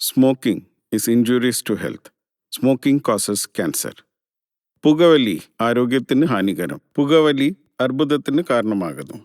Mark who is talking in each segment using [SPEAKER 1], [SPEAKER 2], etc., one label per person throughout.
[SPEAKER 1] Smoking is injurious to health. Smoking causes cancer. പുകവലി ആരോഗ്യത്തിന് ഹാനികരം. പുകവലി അർബുദത്തിന് കാരണമാകുന്നു.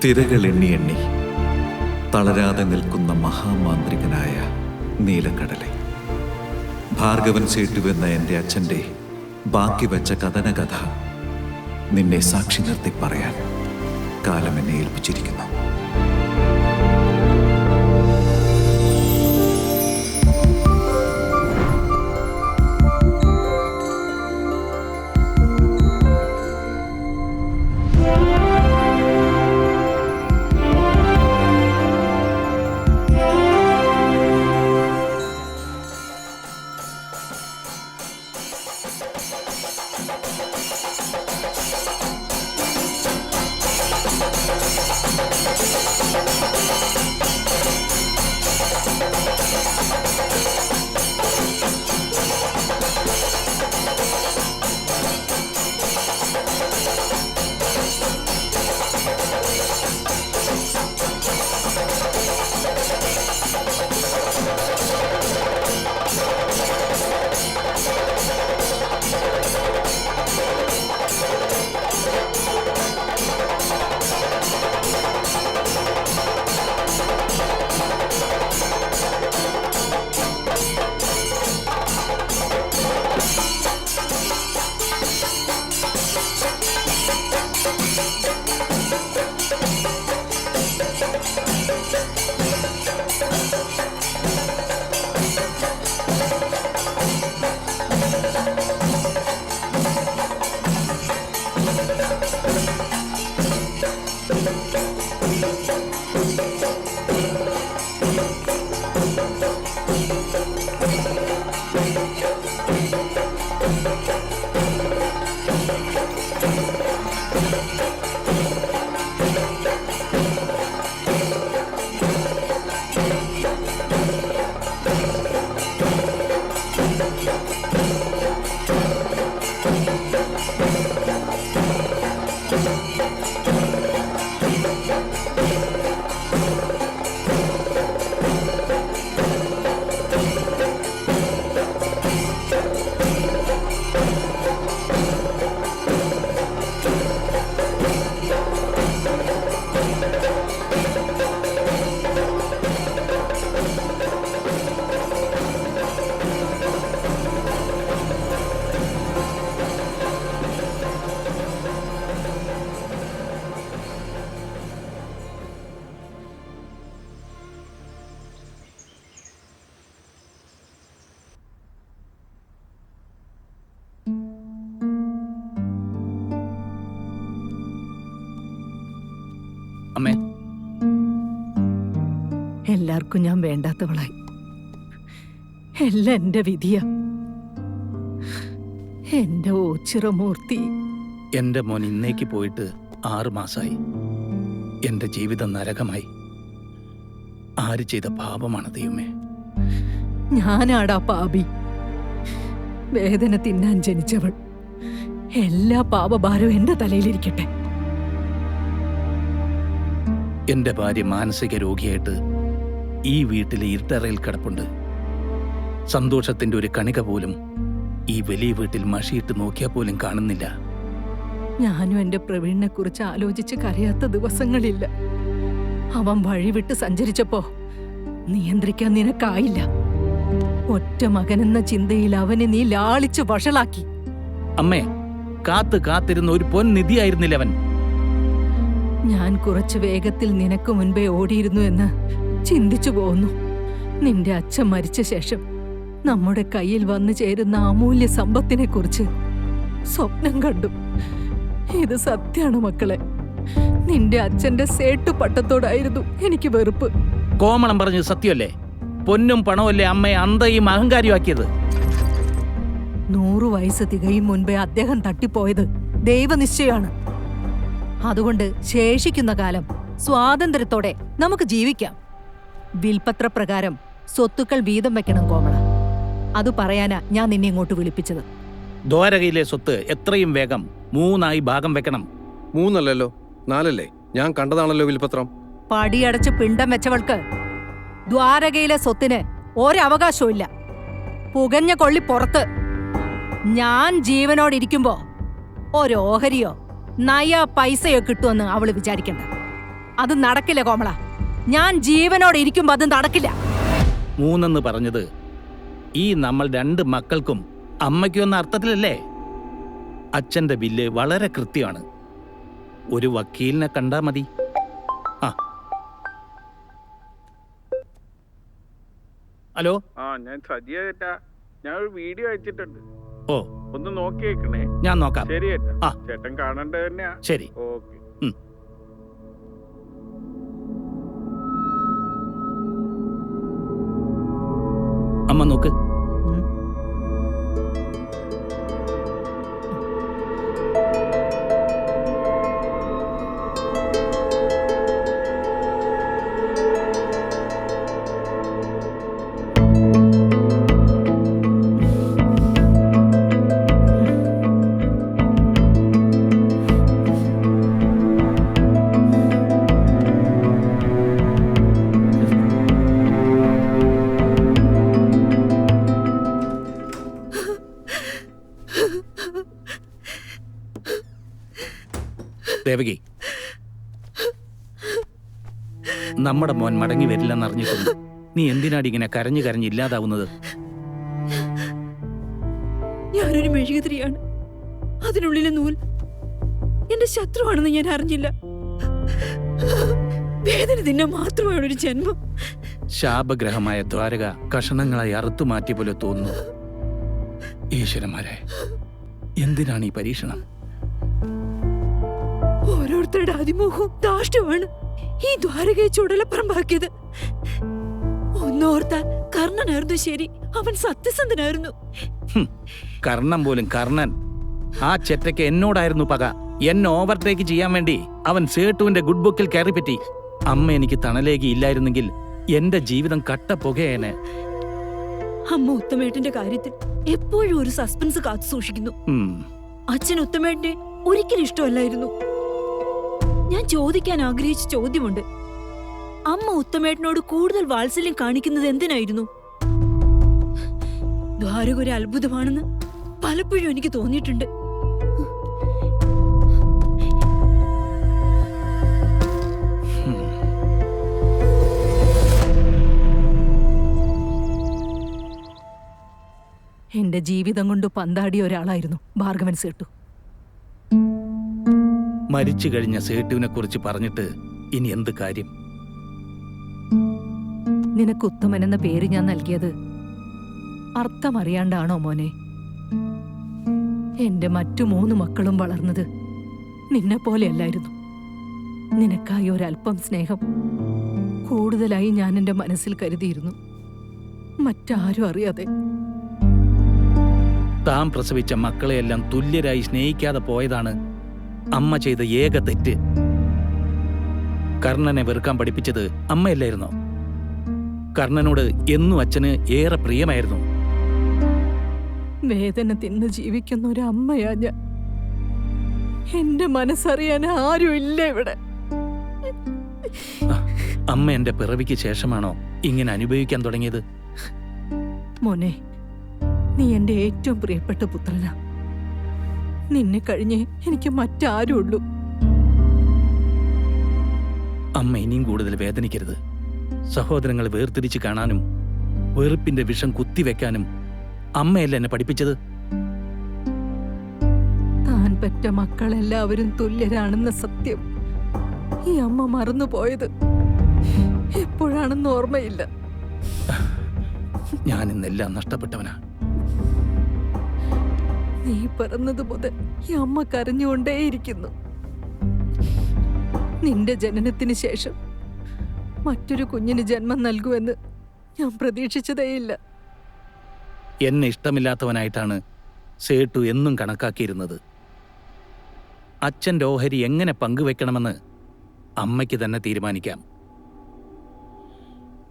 [SPEAKER 2] തിരകൾ എണ്ണി എണ്ണി തളരാതെ നിൽക്കുന്ന മഹാമാന്ത്രികനായ നീലക്കടലെ, ഭാർഗവൻ സേട്ടുവെന്ന എൻ്റെ അച്ഛൻ്റെ ബാക്കി വെച്ച കഥനകഥ നിന്നെ സാക്ഷി നിർത്തി പറയാൻ കാലം എന്നെ ഏൽപ്പിച്ചിരിക്കുന്നു.
[SPEAKER 3] എല്ലാവർക്കും ഞാൻ വേണ്ടാത്തവളായി. എല്ലാം എന്റെ വിധിയാ. എന്റെ ഓച്ചിറമൂർത്തി.
[SPEAKER 4] എന്റെ മോൻ ഇന്നേക്ക് പോയിട്ട് 6 മാസമായി. എന്റെ ജീവിതം നരകമായി. ആര് ചെയ്ത പാപമാണ് ദൈവമേ.
[SPEAKER 3] ഞാനാടാ പാപി. വേദന തിന്നാൻ ജനിച്ചവൾ. എല്ലാ പാപഭാരവും എന്റെ തലയിലിരിക്കട്ടെ.
[SPEAKER 4] എന്റെ ഭാര്യ മാനസിക രോഗിയായിട്ട് ഈ വീട്ടിലെ ഇരുട്ടറയിൽ കിടപ്പുണ്ട്. സന്തോഷത്തിന്റെ ഒരു കണിക പോലും ഈ വലിയ വീട്ടിൽ മഷിയിട്ട് നോക്കിയാൽ പോലും കാണുന്നില്ല.
[SPEAKER 3] ഞാനും എന്റെ പ്രവീണിനെ കുറിച്ച് ആലോചിച്ച് കരയാത്ത ദിവസങ്ങളില്ല. അവൻ വഴിവിട്ട് സഞ്ചരിച്ചപ്പോ നിയന്ത്രിക്കാൻ നിനക്കായില്ല. ഒറ്റ മകനെന്ന ചിന്തയിൽ അവനെ നീ ലാളിച്ച് വഷളാക്കി.
[SPEAKER 4] അമ്മേ, കാത്തിരുന്ന ഒരു പൊൻനിധിയായിരുന്നില്ല അവൻ.
[SPEAKER 3] ഞാൻ കുറച്ച് വേഗത്തിൽ നിനക്ക് മുൻപേ ഓടിയിരുന്നു എന്ന് ചിന്തിച്ചു പോകുന്നു. നിന്റെ അച്ഛൻ മരിച്ച ശേഷം നമ്മുടെ കയ്യിൽ വന്നു ചേരുന്ന അമൂല്യ സമ്പത്തിനെ കുറിച്ച് സ്വപ്നം കണ്ടു. ഇത് സത്യാണ് മക്കളെ. നിന്റെ അച്ഛന്റെ സേട്ടു പട്ടത്തോടായിരുന്നു എനിക്ക് വെറുപ്പ്.
[SPEAKER 4] കോമളം പറഞ്ഞത് സത്യമല്ലേ? പൊന്നും പണമല്ലേ അമ്മയെ അന്തയും അഹങ്കാരിയാക്കിയത്?
[SPEAKER 3] 100 വയസ്സ് തികയും മുൻപേ അദ്ദേഹം തട്ടിപ്പോയത് ദൈവനിശ്ചയമാണ്. അതുകൊണ്ട് ശേഷിക്കുന്ന കാലം സ്വാതന്ത്ര്യത്തോടെ നമുക്ക് ജീവിക്കാം. വിൽപത്രപ്രകാരം സ്വത്തുക്കൾ വീതം വെക്കണം കോമള. അത് പറയാനാ ഞാൻ നിന്നെ ഇങ്ങോട്ട് വിളിപ്പിച്ചത്.
[SPEAKER 4] ദ്വാരകയിലെ സ്വത്ത് എത്രയും വേഗം 3 ഭാഗം വെക്കണം.
[SPEAKER 5] 3 അല്ലല്ലോ, 4 അല്ലേ? ഞാൻ കണ്ടതാണല്ലോ വിൽപത്രം.
[SPEAKER 3] പടിയടച്ച് പിണ്ടം വെച്ചവൾക്ക് ദ്വാരകയിലെ സ്വത്തിന് ഒരവകാശവും ഇല്ല. പുകഞ്ഞ കൊള്ളി പുറത്ത്. ഞാൻ ജീവനോടിരിക്കുമ്പോ ഓരോഹരിയോ നയ പൈസയോ കിട്ടുമെന്ന് അവള് വിചാരിക്കണ്ട. അത് നടക്കില്ല കോമള. ഞാൻ ജീവനോടെ ഇരിക്കുമ്പോ അത് നടക്കില്ല.
[SPEAKER 4] 3 പറഞ്ഞത് ഈ നമ്മൾ 2 മക്കൾക്കും അമ്മയ്ക്കും എന്ന അർത്ഥത്തിലല്ലേ? അച്ഛന്റെ ബില്ല് വളരെ കൃത്യമാണ്. ഒരു വക്കീലിനെ കണ്ടാ മതി. ഹലോ.
[SPEAKER 1] ഞാൻ സജിയ ചേട്ടാ. ഞാൻ ഒരു വീഡിയോ അയച്ചിട്ടുണ്ട്.
[SPEAKER 4] ഓ,
[SPEAKER 1] ഒന്ന് നോക്കിയേക്കണേ.
[SPEAKER 4] ഞാൻ നോക്കാം.
[SPEAKER 1] ശരി ചേട്ടാ. ചേട്ടൻ കാണേണ്ടത് തന്നെയാ.
[SPEAKER 4] ശരി.
[SPEAKER 1] ഓക്കെ.
[SPEAKER 4] അമ്മ നോക്ക്. ദേവകി, നമ്മുടെ മോൻ മടങ്ങി വരില്ലെന്നറിഞ്ഞിട്ടുണ്ട്. നീ എന്തിനാടി ഇങ്ങനെ കരഞ്ഞു കരഞ്ഞ് ഇല്ലാതാവുന്നത്?
[SPEAKER 6] ഞാനൊരു മെഴുകുതിരിയാണ്. അതിനുള്ളിലെ നൂൽ എന്റെ ശത്രുവാണെന്ന് ഞാൻ അറിഞ്ഞില്ല. വേദന തിന്നെ മാത്രമാണ് ഒരു ജന്മം.
[SPEAKER 4] ശാപഗ്രഹമായ ദ്വാരക കഷണങ്ങളായി അറുത്തുമാറ്റിയ പോലെ തോന്നുന്നു. ഈശ്വരന്മാരെ, എന്തിനാണ് ഈ പരീക്ഷണം?
[SPEAKER 6] ഓരോരുത്തരുടെ അതിമോഹവും ദാഷ്ട്യമാണ് ഈ ദ്വാരകയെ ചുടലപ്പറമ്പാക്കിയത്. ഒന്നോർത്താൽ കർണനായിരുന്നു ശരി. അവൻ സത്യസന്ധനായിരുന്നു.
[SPEAKER 4] കർണൻ പോലും കർണൻ. ആ ചെറ്റയ്ക്ക് എന്നോടായിരുന്നു പക. എന്നെ ഓവർടേക്ക് ചെയ്യാൻ വേണ്ടി അവൻ സേട്ടുവിന്റെ ഗുഡ് ബുക്കിൽ കയറിപ്പറ്റി. അമ്മ എനിക്ക് തണലേകി ഇല്ലായിരുന്നെങ്കിൽ എന്റെ ജീവിതം കട്ട പുകയേനെ.
[SPEAKER 6] അമ്മ ഉത്തമേട്ടന്റെ കാര്യത്തിൽ എപ്പോഴും ഒരു സസ്പെൻസ് കാത്തു സൂക്ഷിക്കുന്നു. അച്ഛൻ ഉത്തമേട്ടനെ ഒരിക്കലും ഇഷ്ടമല്ലായിരുന്നു. ഞാൻ ചോദിക്കാൻ ആഗ്രഹിച്ച ചോദ്യമുണ്ട്. അമ്മ ഉത്തമേട്ടനോട് കൂടുതൽ വാത്സല്യം കാണിക്കുന്നത് എന്തിനായിരുന്നു? ദ്വാരക ഒരു അത്ഭുതമാണെന്ന് പലപ്പോഴും എനിക്ക് തോന്നിയിട്ടുണ്ട്.
[SPEAKER 3] എന്റെ ജീവിതം കൊണ്ട് പന്താടിയ ഒരാളായിരുന്നു ഭാർഗവൻ സേട്ടു.
[SPEAKER 4] മരിച്ചു കഴിഞ്ഞ സേട്ടുവിനെ കുറിച്ച് പറഞ്ഞിട്ട് ഇനി എന്ത് കാര്യം?
[SPEAKER 3] നിനക്ക് ഉത്തമൻ എന്ന പേര് ഞാൻ നൽകിയത് അർത്ഥമറിയാണ്ടാണോ മോനെ? എന്റെ മറ്റു 3 മക്കളും വളർന്നത് നിന്നെ പോലെയല്ലായിരുന്നു. നിനക്കായി ഒരല്പം സ്നേഹം കൂടുതലായി ഞാൻ എൻ്റെ മനസ്സിൽ കരുതിയിരുന്നു, മറ്റാരും അറിയാതെ.
[SPEAKER 4] താൻ പ്രസവിച്ച മക്കളെയെല്ലാം തുല്യരായി സ്നേഹിക്കാതെ പോയതാണ് അമ്മ ചെയ്ത ഏക തെറ്റ്. കർണനെ വെറുക്കാൻ പഠിപ്പിച്ചത് അമ്മയല്ലായിരുന്നോ? കർണനോട് എന്നും അച്ഛന് ഏറെ പ്രിയമായിരുന്നു.
[SPEAKER 3] വേദന തിന്ന് ജീവിക്കുന്ന ഒരു അമ്മയാ ഞാൻ. എന്റെ മനസ്സറിയാൻ ആരും ഇല്ല ഇവിടെ.
[SPEAKER 4] അമ്മ എന്റെ പിറവിക്ക് ശേഷമാണോ ഇങ്ങനെ അനുഭവിക്കാൻ തുടങ്ങിയത്?
[SPEAKER 3] മോനെ, നീ എന്റെ ഏറ്റവും പ്രിയപ്പെട്ട പുത്രനാ. നിന്നെ കഴിഞ്ഞേ എനിക്ക് മറ്റാരും ഉള്ളൂ.
[SPEAKER 4] അമ്മ ഇനിയും കൂടുതൽ വേദനിക്കരുത്. സഹോദരങ്ങളെ വേർതിരിച്ച് കാണാനും വെറുപ്പിന്റെ വിഷം കുത്തിവെക്കാനും അമ്മയല്ല എന്നെ പഠിപ്പിച്ചത്.
[SPEAKER 3] താൻ പെറ്റ മക്കളെല്ലാവരും തുല്യരാണെന്ന സത്യം ഈ അമ്മ മറന്നുപോയത് എപ്പോഴാണെന്ന് ഓർമ്മയില്ല.
[SPEAKER 4] ഞാൻ ഇന്നെല്ലാം നഷ്ടപ്പെട്ടവനാ.
[SPEAKER 3] നീ പറഞ്ഞത് മുതൽ ഈ അമ്മ കരഞ്ഞുകൊണ്ടേയിരിക്കുന്നു. നിന്റെ ജനനത്തിന് ശേഷം മറ്റൊരു കുഞ്ഞിന് ജന്മം നൽകുമെന്ന് ഞാൻ പ്രതീക്ഷിച്ചതേയില്ല.
[SPEAKER 4] എന്നെ ഇഷ്ടമില്ലാത്തവനായിട്ടാണ് സേട്ടു എന്നും കണക്കാക്കിയിരുന്നത്. അച്ഛൻ്റെ ഓഹരി എങ്ങനെ പങ്കുവെക്കണമെന്ന് അമ്മയ്ക്ക് തന്നെ തീരുമാനിക്കാം.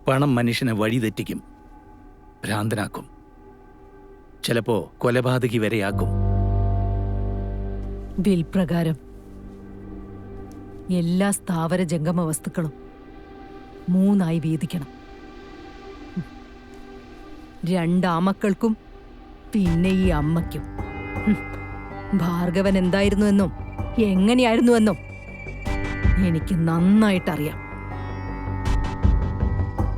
[SPEAKER 4] പണം മനുഷ്യനെ വഴിതെറ്റിക്കും, ഭ്രാന്തനാക്കും, ചിലപ്പോ കൊലപാതകി വരെയാക്കും.
[SPEAKER 3] ബിൽ പ്രകാരം എല്ലാ സ്ഥാവര ജംഗമ വസ്തുക്കളും 3 വീതിക്കണം. 2 ആമക്കൾക്കും പിന്നെ ഈ അമ്മയ്ക്കും. ഭാർഗവൻ എന്തായിരുന്നുവെന്നും എങ്ങനെയായിരുന്നുവെന്നും എനിക്ക് നന്നായിട്ടറിയാം.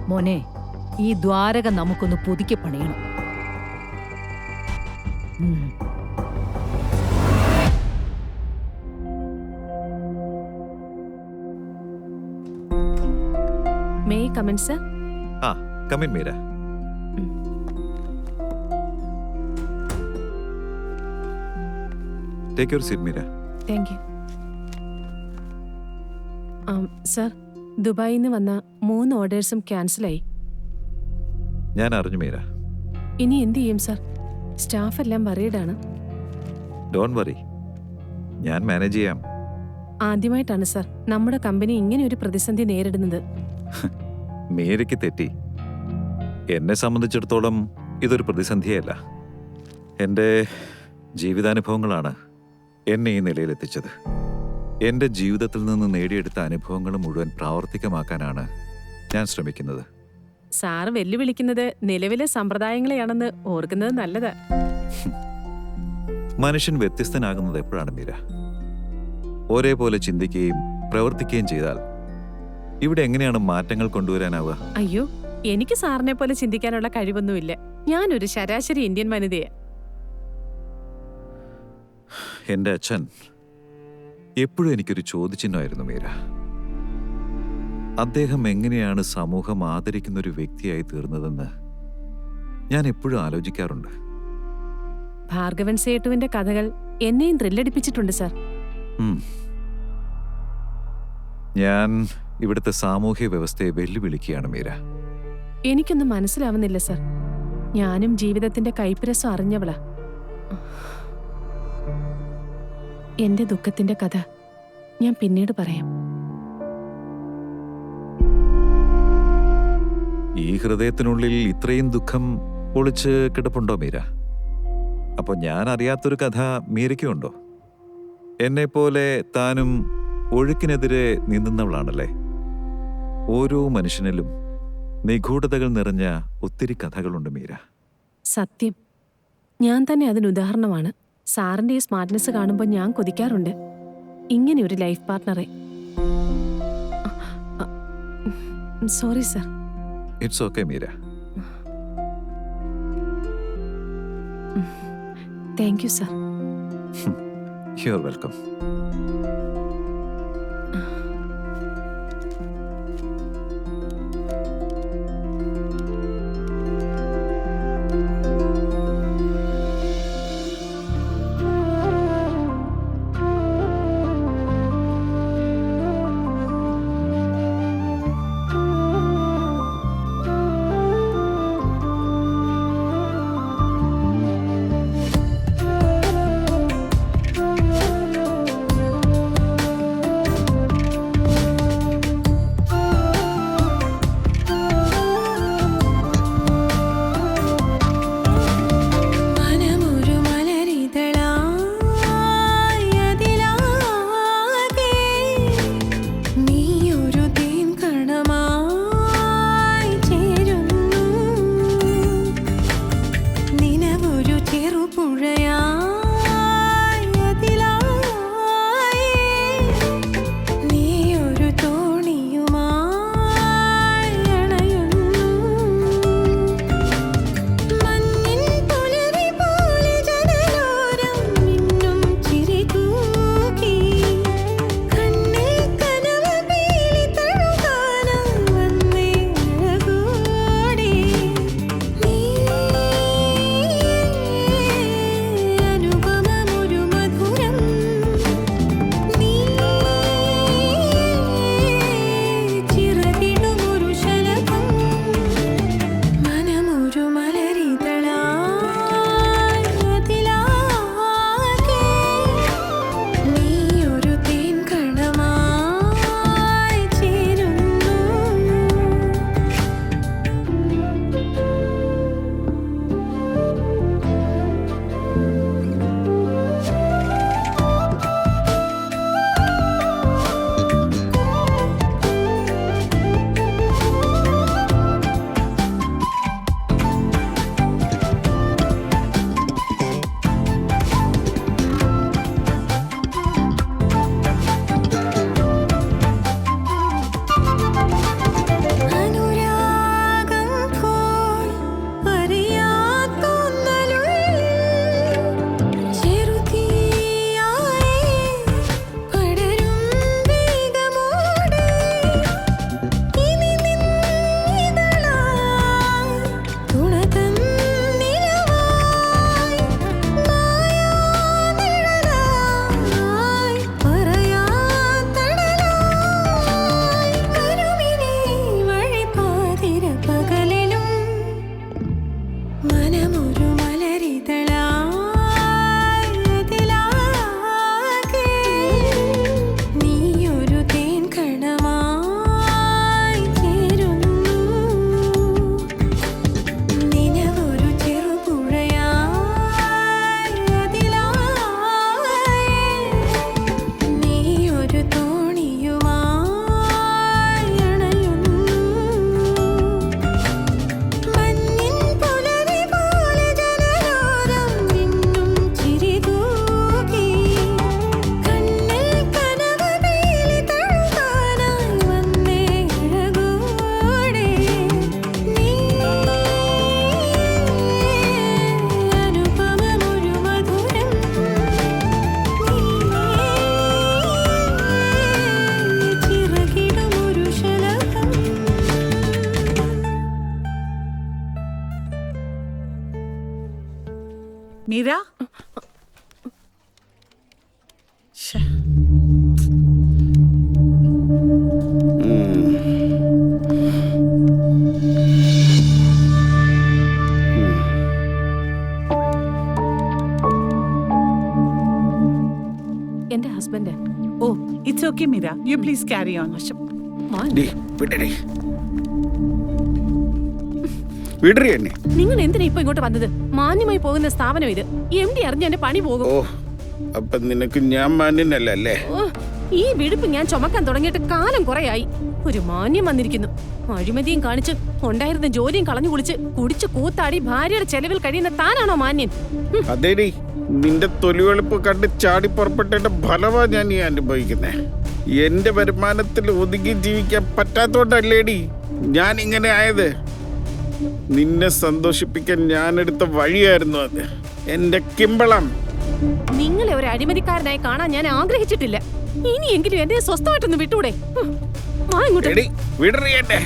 [SPEAKER 3] മോനെ, ഈ ദ്വാരക നമുക്കൊന്ന് പുതുക്കി പണിയണം.
[SPEAKER 7] May I come in, sir?
[SPEAKER 2] Come in, Meera. Take your seat, Meera.
[SPEAKER 7] Thank you. Sir, ദുബായിൽ നിന്ന് വന്ന 3 ഓർഡേഴ്സും ക്യാൻസലായി.
[SPEAKER 2] ഞാൻ അറിഞ്ഞു മീര.
[SPEAKER 7] ഇനി എന്ത് ചെയ്യും സർ? സ്റ്റാഫ് എല്ലാം വറീഡാണ്.
[SPEAKER 2] ഡോൺ വറി, ഞാൻ മാനേജ് ചെയ്യാം.
[SPEAKER 7] ആദ്യമായിട്ടാണ് സർ നമ്മുടെ കമ്പനി ഇങ്ങനെ ഒരു പ്രതിസന്ധി നേരിടുന്നത്.
[SPEAKER 2] മീരയ്ക്ക് തെറ്റി. എന്നെ സംബന്ധിച്ചിടത്തോളം ഇതൊരു പ്രതിസന്ധിയല്ല. എൻ്റെ ജീവിതാനുഭവങ്ങളാണ് എന്നെ ഈ നിലയിലെത്തിച്ചത്. എൻ്റെ ജീവിതത്തിൽ നിന്ന് നേടിയെടുത്ത അനുഭവങ്ങൾ മുഴുവൻ പ്രാവർത്തികമാക്കാനാണ് ഞാൻ ശ്രമിക്കുന്നത്.
[SPEAKER 7] സാറ് വെല്ലുവിളിക്കുന്നത് നിലവിലെ സമ്പ്രദായങ്ങളെയാണെന്ന് ഓർക്കുന്നത് നല്ലതാ.
[SPEAKER 2] മനുഷ്യൻ വ്യത്യസ്തനാകുന്നത് എപ്പോഴാണ് മീര? ഒരേപോലെ ചിന്തിക്കുകയും പ്രവർത്തിക്കുകയും ചെയ്താൽ ഇവിടെ എങ്ങനെയാണ് മാറ്റങ്ങൾ കൊണ്ടുവരാനാവുക?
[SPEAKER 7] അയ്യോ, എനിക്ക് സാറിനെ പോലെ ചിന്തിക്കാനുള്ള കഴിവൊന്നുമില്ല. ഞാനൊരു ശരാശരി ഇന്ത്യൻ വനിതയാ.
[SPEAKER 2] എൻ്റെ അച്ഛൻ എപ്പോഴും എനിക്കൊരു ചോദ്യചിഹ്നമായിരുന്നു മീര. അദ്ദേഹം എങ്ങനെയാണ് സമൂഹം ആദരിക്കുന്ന ഒരു വ്യക്തിയായി തീർന്നതെന്ന് ഞാൻ എപ്പോഴും ആലോചിക്കാറുണ്ട്.
[SPEAKER 7] ഭാർഗവൻ സേട്ടുവിന്റെ കഥകൾ എന്നെയും ത്രില്ലടിപ്പിച്ചിട്ടുണ്ട് സർ.
[SPEAKER 2] ഞാൻ ഇവിടുത്തെ സാമൂഹ്യ വ്യവസ്ഥയെ വെല്ലുവിളിക്കുകയാണ് മീര.
[SPEAKER 7] എനിക്കൊന്നും മനസ്സിലാവുന്നില്ല സർ. ഞാനും ജീവിതത്തിന്റെ കൈപ്പുരസം അറിഞ്ഞവളാ. എന്റെ ദുഃഖത്തിന്റെ കഥ ഞാൻ പിന്നീട് പറയാം.
[SPEAKER 2] ഈ ഹൃദയത്തിനുള്ളിൽ ഇത്രയും ദുഃഖം ഒളിച്ച് കിടപ്പുണ്ടോ മീര? അപ്പൊ ഞാൻ അറിയാത്തൊരു കഥ മീരയ്ക്കുണ്ടോ? എന്നെപ്പോലെ താനും ഒഴുക്കിനെതിരെ നീന്തുന്നവളാണല്ലേ? ഓരോ മനുഷ്യനിലും നിഗൂഢതകൾ നിറഞ്ഞ ഒത്തിരി കഥകളുണ്ട് മീര.
[SPEAKER 7] സത്യം, ഞാൻ തന്നെ അതിന് ഉദാഹരണമാണ്. സാറിന്റെ ഈ സ്മാർട്ട്നെസ് കാണുമ്പോൾ ഞാൻ കൊതിക്കാറുണ്ട് ഇങ്ങനെ ഒരു ലൈഫ് പാർട്ട്ണറെ. Sorry sir.
[SPEAKER 2] It's okay Meera.
[SPEAKER 7] Thank you sir.
[SPEAKER 2] You are welcome.
[SPEAKER 8] Meera ശ്ശെ.
[SPEAKER 7] എന്റെ husband.
[SPEAKER 8] Oh it's okay Meera, you please carry on.
[SPEAKER 1] ഡി, വിടടി. വിടറി എന്നെ.
[SPEAKER 7] നിങ്ങൾ എന്തിനാ ഇപ്പൊ ഇങ്ങോട്ട് വന്നത്? മാന്യമായി പോകുന്ന സ്ഥാപനം ഇത്. MD അറിഞ്ഞ എന്റെ പണി പോകും.
[SPEAKER 1] ഓ, അപ്പൊ നിനക്ക് ഞാൻ മാന്യനല്ല അല്ലേ?
[SPEAKER 7] ഓ, ഈ വിടുപ്പ് ഞാൻ ചുമക്കാൻ തുടങ്ങിയിട്ട് കാലം കുറയായി. ഒരു മാന്യം വന്നിരിക്കുന്നു. അഴിമതിയും കാണിച്ച് ഉണ്ടായിരുന്ന ജോലിയും കളഞ്ഞു കുടിച്ച് കൂത്താടി ഭാര്യയുടെ ചെലവിൽ കഴിയുന്ന താനാണോ മാന്യൻ?
[SPEAKER 1] അതേടി, നിന്റെ തൊലിവെളുപ്പ് കണ്ട് ചാടി പുറപ്പെട്ടതിന്റെ ഫലമാ ഞാൻ ഈ അനുഭവിക്കുന്നേ. എന്റെ വരുമാനത്തിൽ ഒതുങ്ങി ജീവിക്കാൻ പറ്റാത്തോണ്ടല്ലേടി ഞാൻ ഇങ്ങനെ ആയത്. നിന്നെ സന്തോഷിപ്പിക്കാൻ ഞാൻ എടുത്ത വഴിയായിരുന്നു അത്. എന്റെ കിമ്പളം.
[SPEAKER 7] നിങ്ങളെ ഒരു അഴിമതിക്കാരനായി കാണാൻ ഞാൻ ആഗ്രഹിച്ചിട്ടില്ല. ഇനിയെങ്കിലും എന്നെ സ്വസ്ഥമായിട്ടൊന്ന് വിട്ടൂടെ? വാ ഇങ്ങോട്ട്.
[SPEAKER 1] എടി, വിടറി എന്നെ.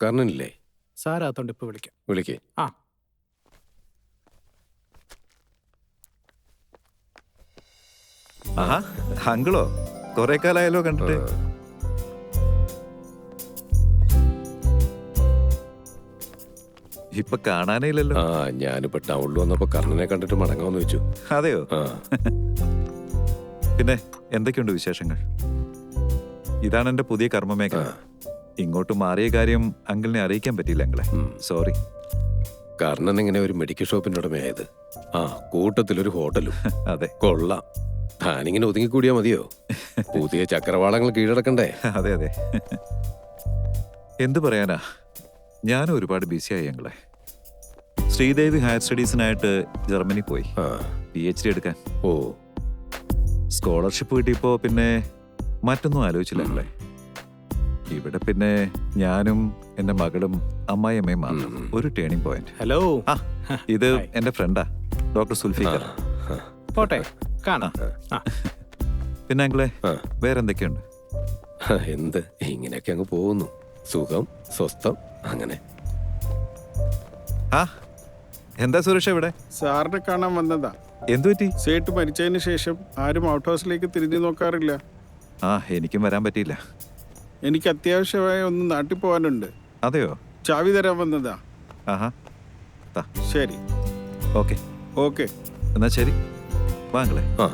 [SPEAKER 5] കർണനില്ലേ?
[SPEAKER 4] സാറാത്തോണ്ട് ഇപ്പൊ വിളിക്കാം.
[SPEAKER 5] വിളിക്കേ.
[SPEAKER 4] ആ.
[SPEAKER 2] ആഹാ, അങ്കിളോ? കുറെ കാലായാലോ കണ്ടിട്ട്. ഇപ്പൊ കാണാനേ ഇല്ലല്ലോ.
[SPEAKER 5] ആ, ഞാനിപ്പോ ടൗണിൽ വന്നപ്പോ കർണനെ കണ്ടിട്ട് മടങ്ങാമെന്ന് വെച്ചു.
[SPEAKER 2] അതെയോ?
[SPEAKER 5] ആ,
[SPEAKER 2] പിന്നെ എന്തൊക്കെയുണ്ട് വിശേഷങ്ങൾ? ഇതാണ് എന്റെ പുതിയ കർമ്മമേഖല. ഇങ്ങോട്ട് മാറിയ കാര്യം അങ്കിളിനെ അറിയിക്കാൻ പറ്റിയില്ല അങ്കിളെ. സോറി.
[SPEAKER 5] കർണൻ എങ്ങനെ ഒരു മെഡിക്കൽ ഷോപ്പിന്റെ ഉടമയായത്? ആ, കൂട്ടത്തിലൊരു ഹോട്ടലും.
[SPEAKER 2] അതെ,
[SPEAKER 5] കൊള്ളാം. താനിങ്ങനെ ഒതുങ്ങിക്കൂടിയാ മതിയോ? പുതിയ ചക്രവാളങ്ങൾ കീഴടക്കണ്ടേ?
[SPEAKER 2] അതെ അതെ. എന്തു പറയാനാ, ഞാനും ഒരുപാട് ബിസിയായി അങ്കിളെ. ശ്രീദേവി ഹയർ സ്റ്റഡീസിനായിട്ട് ജർമ്മനി പോയി
[SPEAKER 5] ആ,
[SPEAKER 2] PhD എടുക്കാൻ.
[SPEAKER 5] ഓ,
[SPEAKER 2] സ്കോളർഷിപ്പ് കിട്ടിയപ്പോ പിന്നെ മറ്റൊന്നും ആലോചിച്ചില്ല അങ്കിളെ. ഇവിടെ പിന്നെ ഞാനും എന്റെ മകളും അമ്മായിയമ്മയും മാത്രം. ഒരു ടേണിംഗ് പോയിന്റ്.
[SPEAKER 4] ഹലോ.
[SPEAKER 2] ആ, ഇത് എന്റെ ഫ്രണ്ടാ, ഡോക്ടർ സുൽഫിക്കർ.
[SPEAKER 4] പോട്ടെ, കാണാം.
[SPEAKER 2] പിന്നെ അങ്കിളെ,
[SPEAKER 5] ആ.
[SPEAKER 2] വേറെന്തൊക്കെയുണ്ട്?
[SPEAKER 5] എന്ത്, ഇങ്ങനെയൊക്കെ അങ്ങ് പോകുന്നു. സുഖം, സ്വസ്ഥം, അങ്ങനെ.
[SPEAKER 2] ആ, എന്താ സുരക്ഷ ഇവിടെ?
[SPEAKER 1] സാറിനെ കാണാൻ വന്നതാ.
[SPEAKER 2] എന്തു പറ്റി?
[SPEAKER 1] സേട്ട് മരിച്ചതിന് ശേഷം ആരും ഔട്ട് ഹൗസിലേക്ക് തിരിഞ്ഞു നോക്കാറില്ല.
[SPEAKER 2] ആ, എനിക്കും വരാൻ പറ്റിയില്ല.
[SPEAKER 1] എനിക്ക് അത്യാവശ്യമായ ഒന്ന് നാട്ടിൽ പോകാനുണ്ട്.
[SPEAKER 2] അതെയോ?
[SPEAKER 1] ചാവി തരാൻ വന്നതാ.
[SPEAKER 2] ആഹാ,
[SPEAKER 1] ശരി,
[SPEAKER 2] ഓക്കെ.
[SPEAKER 1] ഓക്കെ.
[SPEAKER 2] എന്നാ ശരി, വാ അങ്കിളെ.
[SPEAKER 5] ആ,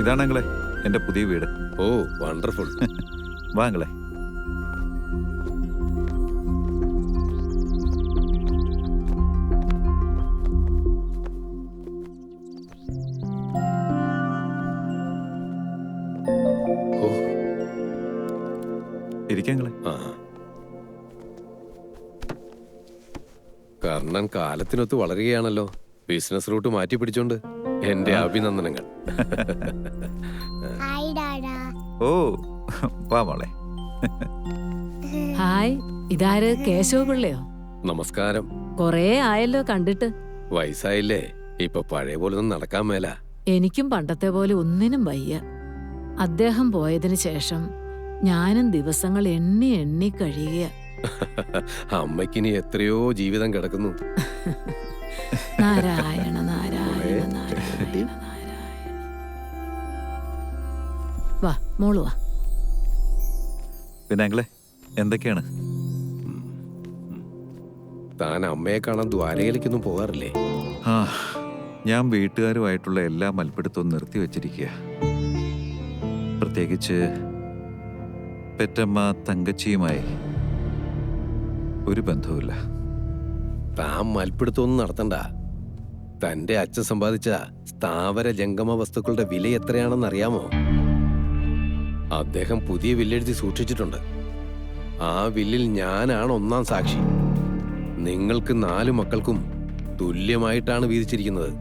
[SPEAKER 2] ഇതാണ് അങ്കിളെ എന്റെ പുതിയ വീട്.
[SPEAKER 5] ഓ, വണ്ടർഫുൾ.
[SPEAKER 2] വാ അങ്കിളെ.
[SPEAKER 5] ഓ,
[SPEAKER 2] ഇരിക്കങ്ങളെ.
[SPEAKER 5] ആ. കർണൻ കാലത്തിനൊത്ത് വളരുകയാണല്ലോ. ബിസിനസ് റൂട്ട് മാറ്റി പിടിച്ചോണ്ട് എന്റെ അഭിനന്ദനങ്ങൾ.
[SPEAKER 2] ഓ, വാ മോളെ.
[SPEAKER 3] ഹായ്, ഇതാര്? കേശവ പിള്ളയോ?
[SPEAKER 5] നമസ്കാരം.
[SPEAKER 3] കൊറേ ആയല്ലോ കണ്ടിട്ട്.
[SPEAKER 5] വയസ്സായില്ലേ, ഇപ്പൊ പഴയ പോലെ ഒന്നും നടക്കാൻ മേല.
[SPEAKER 3] എനിക്കും പണ്ടത്തെ പോലെ ഒന്നിനും വയ്യ. അദ്ദേഹം പോയതിനു ശേഷം ഞാനും ദിവസങ്ങൾ എണ്ണി എണ്ണി കഴിയുക.
[SPEAKER 5] അമ്മയ്ക്കിനി എത്രയോ ജീവിതം കിടക്കുന്നു.
[SPEAKER 3] നാരായണ നാരായണ നാരായണ നാരായണ. വാ മോള് വാ.
[SPEAKER 2] പിന്നെ അങ്കിളെ, എന്തൊക്കെയാണ്?
[SPEAKER 5] താൻ അമ്മയെ കാണാൻ ദ്വാരകയിലേക്കൊന്നും പോകാറില്ലേ?
[SPEAKER 2] ആ, ഞാൻ വീട്ടുകാരുമായിട്ടുള്ള എല്ലാ മൽപ്പിടുത്തവും നിർത്തിവെച്ചിരിക്കുക. പ്രത്യേകിച്ച് പെറ്റമ്മ തങ്കച്ചിയുമായി ഒരു ബന്ധവുമില്ല.
[SPEAKER 5] താൻ മൽപ്പിടുത്തൊന്നും നടത്തണ്ട. തന്റെ അച്ഛൻ സമ്പാദിച്ച സ്ഥാവര ജംഗമ വസ്തുക്കളുടെ വില എത്രയാണെന്ന് അറിയാമോ? അദ്ദേഹം പുതിയ വില്ലെഴുതി സൂക്ഷിച്ചിട്ടുണ്ട്. ആ വില്ലിൽ ഞാനാണ് ഒന്നാം സാക്ഷി. നിങ്ങൾക്ക് 4 മക്കൾക്കും തുല്യമായിട്ടാണ് വീതിച്ചിരിക്കുന്നത്.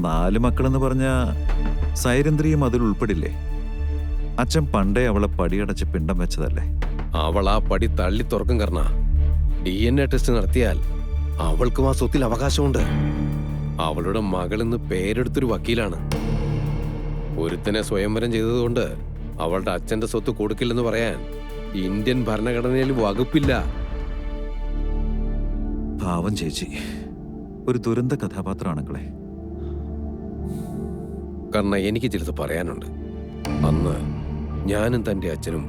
[SPEAKER 2] 4 മക്കളെന്ന് പറഞ്ഞ സൈരന്ദ്രിയും അതിൽ ഉൾപ്പെടില്ലേ? അച്ഛൻ പണ്ടേ അവളെ പടിയടച്ച് പിണ്ടം വെച്ചതല്ലേ?
[SPEAKER 5] അവൾ ആ പടി തള്ളി തുറക്കും. കർണ, DNA ടെസ്റ്റ് നടത്തിയാൽ അവൾക്കും ആ സ്വത്തിൽ അവകാശമുണ്ട്. അവളുടെ മകളെന്ന് പേരെടുത്തൊരു വക്കീലാണ്. ഒരുത്തനെ സ്വയംവരം ചെയ്തതുകൊണ്ട് അവളുടെ അച്ഛന്റെ സ്വത്ത് കൊടുക്കില്ലെന്ന് പറയാൻ ഇന്ത്യൻ ഭരണഘടനയിൽ വകുപ്പില്ല.
[SPEAKER 2] പാവം ചേച്ചി, ഒരു ദുരന്ത കഥാപാത്രമാണെങ്കിലേ.
[SPEAKER 5] കാരണം എനിക്ക് ചിലത് പറയാനുണ്ട്. അന്ന് ഞാനും തന്റെ അച്ഛനും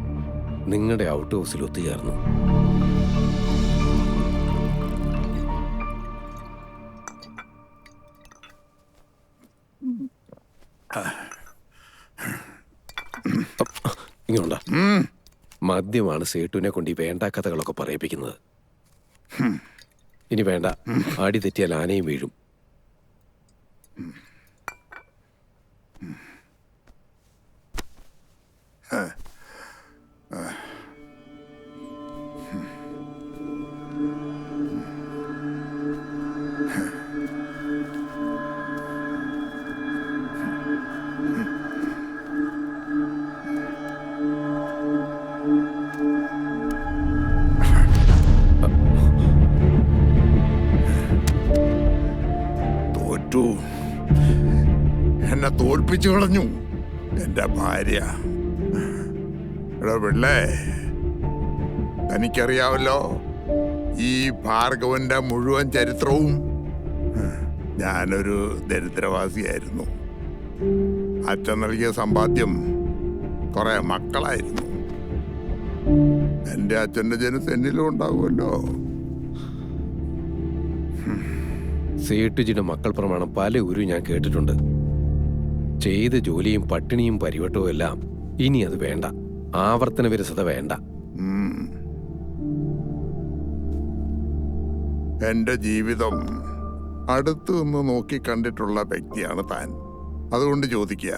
[SPEAKER 5] നിങ്ങളുടെ ഔട്ട് ഹൗസിൽ ഒത്തുചേർന്നു. ഇങ്ങോട്ടാ. മദ്യമാണ് സേട്ടുവിനെ കൊണ്ട് ഈ വേണ്ട കഥകളൊക്കെ പറയിപ്പിക്കുന്നത്. ഇനി വേണ്ട, ആടി തെറ്റിയാൽ ആനയും വീഴും.
[SPEAKER 9] എന്നെ തോൽപ്പിച്ചു കളഞ്ഞു എന്റെ ഭാര്യ. എടാ പിള്ളേ, തനിക്കറിയാവല്ലോ ഈ ഭാർഗവന്റെ മുഴുവൻ ചരിത്രവും. ഞാനൊരു ദരിദ്രവാസിയായിരുന്നു. അച്ഛൻ നൽകിയ സമ്പാദ്യം കുറെ മക്കളായിരുന്നു. എന്റെ അച്ഛന്റെ ജനസ് എന്നിലും ഉണ്ടാവുമല്ലോ.
[SPEAKER 5] സേട്ടുജിയുടെ മക്കൾ പ്രമാണം പല ഞാൻ കേട്ടിട്ടുണ്ട്. ചെയ്ത ജോലിയും പട്ടിണിയും പരിവട്ടവും എല്ലാം ഇനി അത് വേണ്ട. ആവർത്തന വിരസത വേണ്ട.
[SPEAKER 9] എന്റെ ജീവിതം അടുത്തു നിന്ന് നോക്കി കണ്ടിട്ടുള്ള വ്യക്തിയാണ് താൻ. അതുകൊണ്ട് ചോദിക്കുക,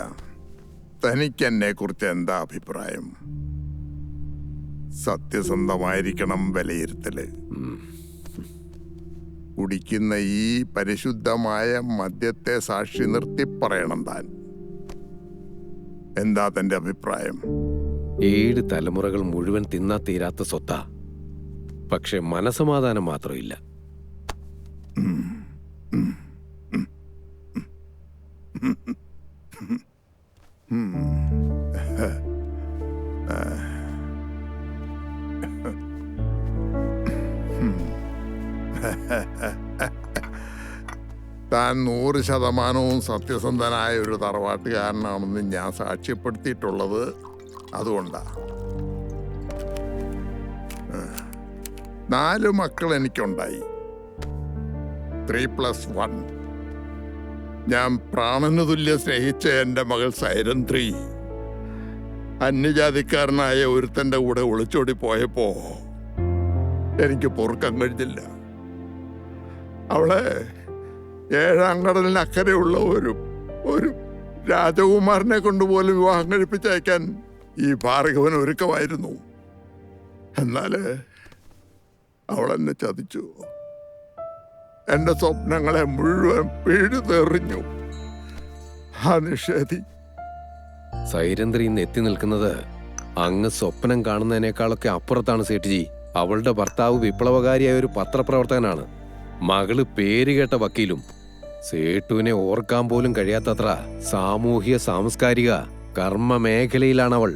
[SPEAKER 9] തനിക്ക് എന്നെ കുറിച്ച് എന്താ അഭിപ്രായം? സത്യസന്ധമായിരിക്കണം വിലയിരുത്തല്. കുടിക്കുന്ന ഈ പരിശുദ്ധമായ മദ്യത്തെ സാക്ഷി നിർത്തി പറയണം താൻ. എന്താ തന്റെ അഭിപ്രായം?
[SPEAKER 5] 7 തലമുറകൾ മുഴുവൻ തിന്നാ തീരാത്ത സ്വത്താ. പക്ഷെ മനസമാധാനം മാത്രമില്ല.
[SPEAKER 9] താൻ 100% സത്യസന്ധനായ ഒരു തറവാട്ടുകാരനാണെന്ന് ഞാൻ സാക്ഷ്യപ്പെടുത്തിയിട്ടുള്ളത് അതുകൊണ്ടാ. 4 മക്കൾ എനിക്കുണ്ടായി. 3+1. ഞാൻ പ്രാണന് തുല്യം സ്നേഹിച്ച എൻ്റെ മകൾ സൈരന്ത്രി അന്യജാതിക്കാരനായ ഒരുത്തൻ്റെ കൂടെ ഒളിച്ചോടി പോയപ്പോ എനിക്ക് പൊറുക്കാൻ കഴിഞ്ഞില്ല. അവളെ 7-ാം കടലിനക്കരെയുള്ള ഒരു രാജകുമാരനെ കൊണ്ടുപോലും വിവാഹം കഴിപ്പിച്ചയക്കാൻ ഈ ഭാർഗവൻ ഒരുക്കമായിരുന്നു. എന്നാല് അവളെന്നെ ചതിച്ചു. എന്റെ സ്വപ്നങ്ങളെ മുഴുവൻ പിഴുതെറിഞ്ഞു. ആ നിഷേധി.
[SPEAKER 5] സൈരന്ദ്രി ഇന്ന് എത്തി നിൽക്കുന്നത് അങ്ങ് സ്വപ്നം കാണുന്നതിനേക്കാളൊക്കെ അപ്പുറത്താണ് സേട്ടുജി. അവളുടെ ഭർത്താവ് വിപ്ലവകാരിയായ ഒരു പത്രപ്രവർത്തകനാണ്. മകള് പേരുകേട്ട വക്കീലും. സേട്ടുവിനെ ഓർക്കാൻ പോലും കഴിയാത്തത്ര സാമൂഹ്യ സാംസ്കാരിക കർമ്മ മേഖലയിലാണവൾ.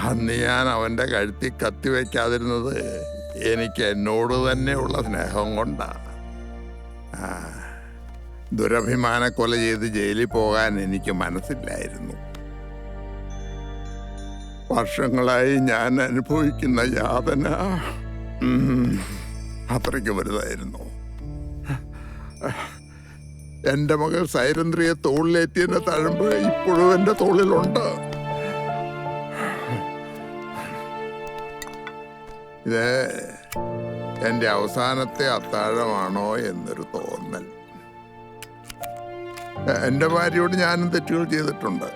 [SPEAKER 9] അന്ന് ഞാൻ അവന്റെ കഴുത്തി കത്തിവെക്കാതിരുന്നത് എനിക്ക് എന്നോട് തന്നെയുള്ള സ്നേഹം കൊണ്ടാ. ദുരഭിമാന കൊല ചെയ്ത് ജയിലിൽ പോകാൻ എനിക്ക് മനസ്സില്ലായിരുന്നു. വർഷങ്ങളായി ഞാൻ അനുഭവിക്കുന്ന യാതന അത്രയ്ക്ക് വലുതായിരുന്നു. എന്റെ മകൾ സൈരന്ദ്രിയെ തോളിലേറ്റിയെന്ന തഴമ്പ് ഇപ്പോഴും എന്റെ തോളിലുണ്ട്. ഇത് എന്റെ അവസാനത്തെ അത്താഴമാണോ എന്നൊരു തോന്നൽ. എന്റെ ഭാര്യയോട് ഞാനും തെറ്റുകൾ ചെയ്തിട്ടുണ്ട്.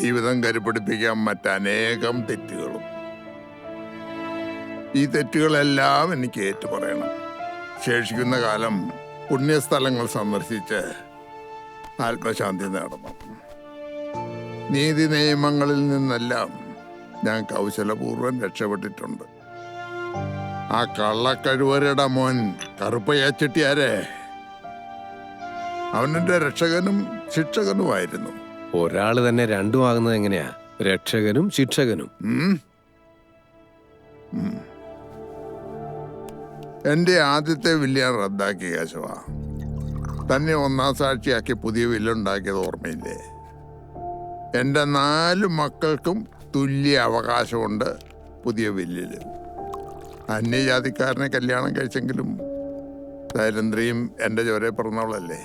[SPEAKER 9] ജീവിതം കരുപിടിപ്പിക്കാൻ മറ്റനേകം തെറ്റുകളും. ഈ തെറ്റുകളെല്ലാം എനിക്ക് ഏറ്റുപറയണം. ശേഷിക്കുന്ന കാലം പുണ്യസ്ഥലങ്ങൾ സന്ദർശിച്ച് ആത്മശാന്തി നേടണം. നീതി നിയമങ്ങളിൽ നിന്നെല്ലാം ഞാൻ കൗശലപൂർവ്വം രക്ഷപ്പെട്ടിട്ടുണ്ട്. ആ കള്ളക്കഴുവരുടെ മോൻ കറുപ്പയ്യ ചെട്ടിയാരെ, അവനെന്റെ രക്ഷകനും ശിക്ഷകനുമായിരുന്നു.
[SPEAKER 5] ഒരാള് തന്നെ രണ്ടും ആകുന്നത് എങ്ങനെയാ? രക്ഷകനും ശിക്ഷകനും.
[SPEAKER 9] എന്റെ ആദ്യത്തെ വില്ല് റദ്ദാക്കി കേശവ. തന്നെ ഒന്നാം സാക്ഷിയാക്കി പുതിയ വില്ലുണ്ടാക്കിയത് ഓർമ്മയില്ലേ? എന്റെ 4 മക്കൾക്കും തുല്യ അവകാശമുണ്ട് പുതിയ വില്ലില്. അന്യജാതിക്കാരനെ കല്യാണം കഴിച്ചെങ്കിലും സൈരന്ദ്രിയും എന്റെ ചോരെ പിറന്നവളല്ലേ.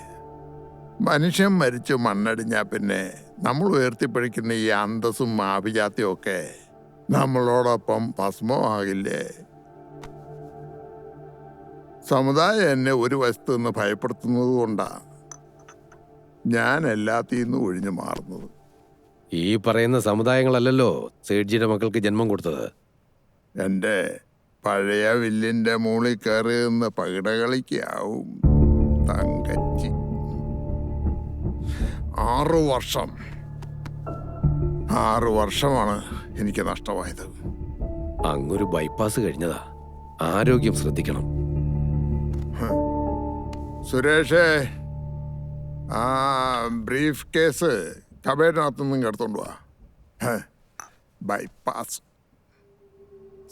[SPEAKER 9] മനുഷ്യൻ മരിച്ചു മണ്ണടിഞ്ഞാൽ പിന്നെ നമ്മൾ ഉയർത്തിപ്പിടിക്കുന്ന ഈ അന്തസ്സും ആഭിജാത്യവും ഒക്കെ നമ്മളോടൊപ്പം ഭസ്മമാകില്ലേ? സമുദായം എന്നെ ഒരു വശത്തു നിന്ന് ഭയപ്പെടുത്തുന്നത് കൊണ്ടാണ് ഞാൻ എല്ലാത്തിൽ നിന്നും ഒഴിഞ്ഞു മാറുന്നത്.
[SPEAKER 5] ഈ പറയുന്ന സമുദായങ്ങളല്ലല്ലോ സേഠ്ജിയുടെ മക്കൾക്ക് ജന്മം കൊടുത്തത്.
[SPEAKER 9] എൻ്റെ പഴയ വില്ലിൻ്റെ മുകളിൽ കയറി നിന്ന് പകിടകളിക്കാവും തങ്കച്ചി. 6 വർഷമാണ് എനിക്ക് നഷ്ടമായത്.
[SPEAKER 5] അങ്ങൊരു ബൈപ്പാസ് കഴിഞ്ഞതാ. ആരോഗ്യം ശ്രദ്ധിക്കണം.
[SPEAKER 9] സുരേഷേ, ആ ബ്രീഫ് കേസ് കബേറിനകത്തുനിന്നും എടുത്തോണ്ട് വാ. ബൈപ്പാസ്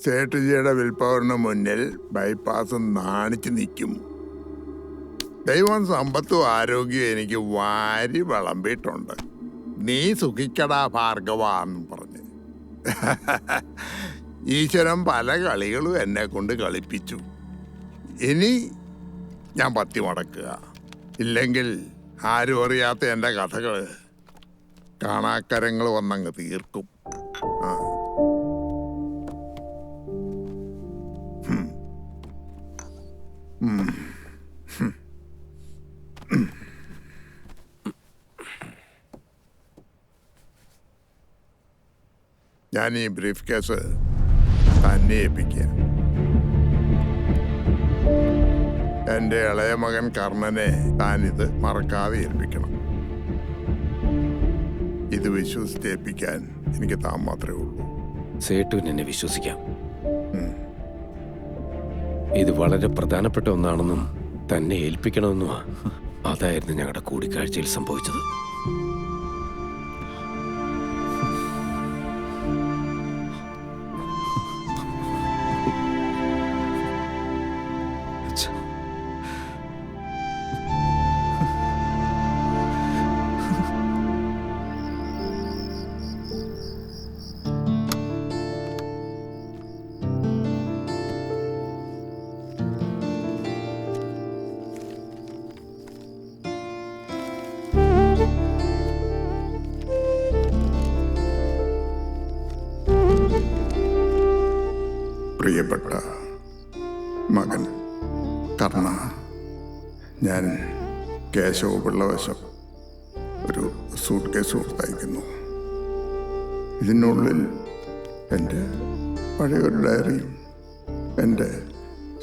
[SPEAKER 9] സേട്ടുജിയുടെ വിൽപ്പവറിന് മുന്നിൽ ബൈപ്പാസ് നാണിച്ച് നിൽക്കും. ദൈവം സമ്പത്തും ആരോഗ്യവും എനിക്ക് വാരി വിളമ്പിയിട്ടുണ്ട്. നീ സുഖിക്കടാ ഭാർഗവാന്നും പറഞ്ഞ്. ഈശ്വരൻ പല കളികളും എന്നെ കൊണ്ട് കളിപ്പിച്ചു. ഇനി ഞാൻ പത്തി മടക്കുക. ഇല്ലെങ്കിൽ ആരും അറിയാത്ത എൻ്റെ കഥകൾ കാണാക്കരങ്ങൾ വന്നങ്ങ് തീർക്കും. ആ, ഞാൻ ഈ ബ്രീഫ് കേസ് തന്നെ ഏൽപ്പിക്കുക. എൻ്റെ ഇളയ മകൻ കർണനെ താനിത് മറക്കാതെ ഏൽപ്പിക്കണം. ഇത് വിശ്വസിച്ചേൽപ്പിക്കാൻ എനിക്ക് താൻ മാത്രമേ ഉള്ളൂ.
[SPEAKER 5] സേട്ടുവിന് എന്നെ വിശ്വസിക്കാം. ഇത് വളരെ പ്രധാനപ്പെട്ട ഒന്നാണെന്നും തന്നെ ഏൽപ്പിക്കണമെന്നുമാ. അതായിരുന്നു ഞങ്ങളുടെ കൂടിക്കാഴ്ചയിൽ സംഭവിച്ചത്.
[SPEAKER 9] പ്രിയപ്പെട്ട മകൻ കർണ, ഞാൻ കേശവപിള്ള വശം ഒരു സൂട്ട് കേസ് കൊടുത്തയക്കുന്നു. ഇതിനുള്ളിൽ എൻ്റെ പഴയൊരു ഡയറിയും എൻ്റെ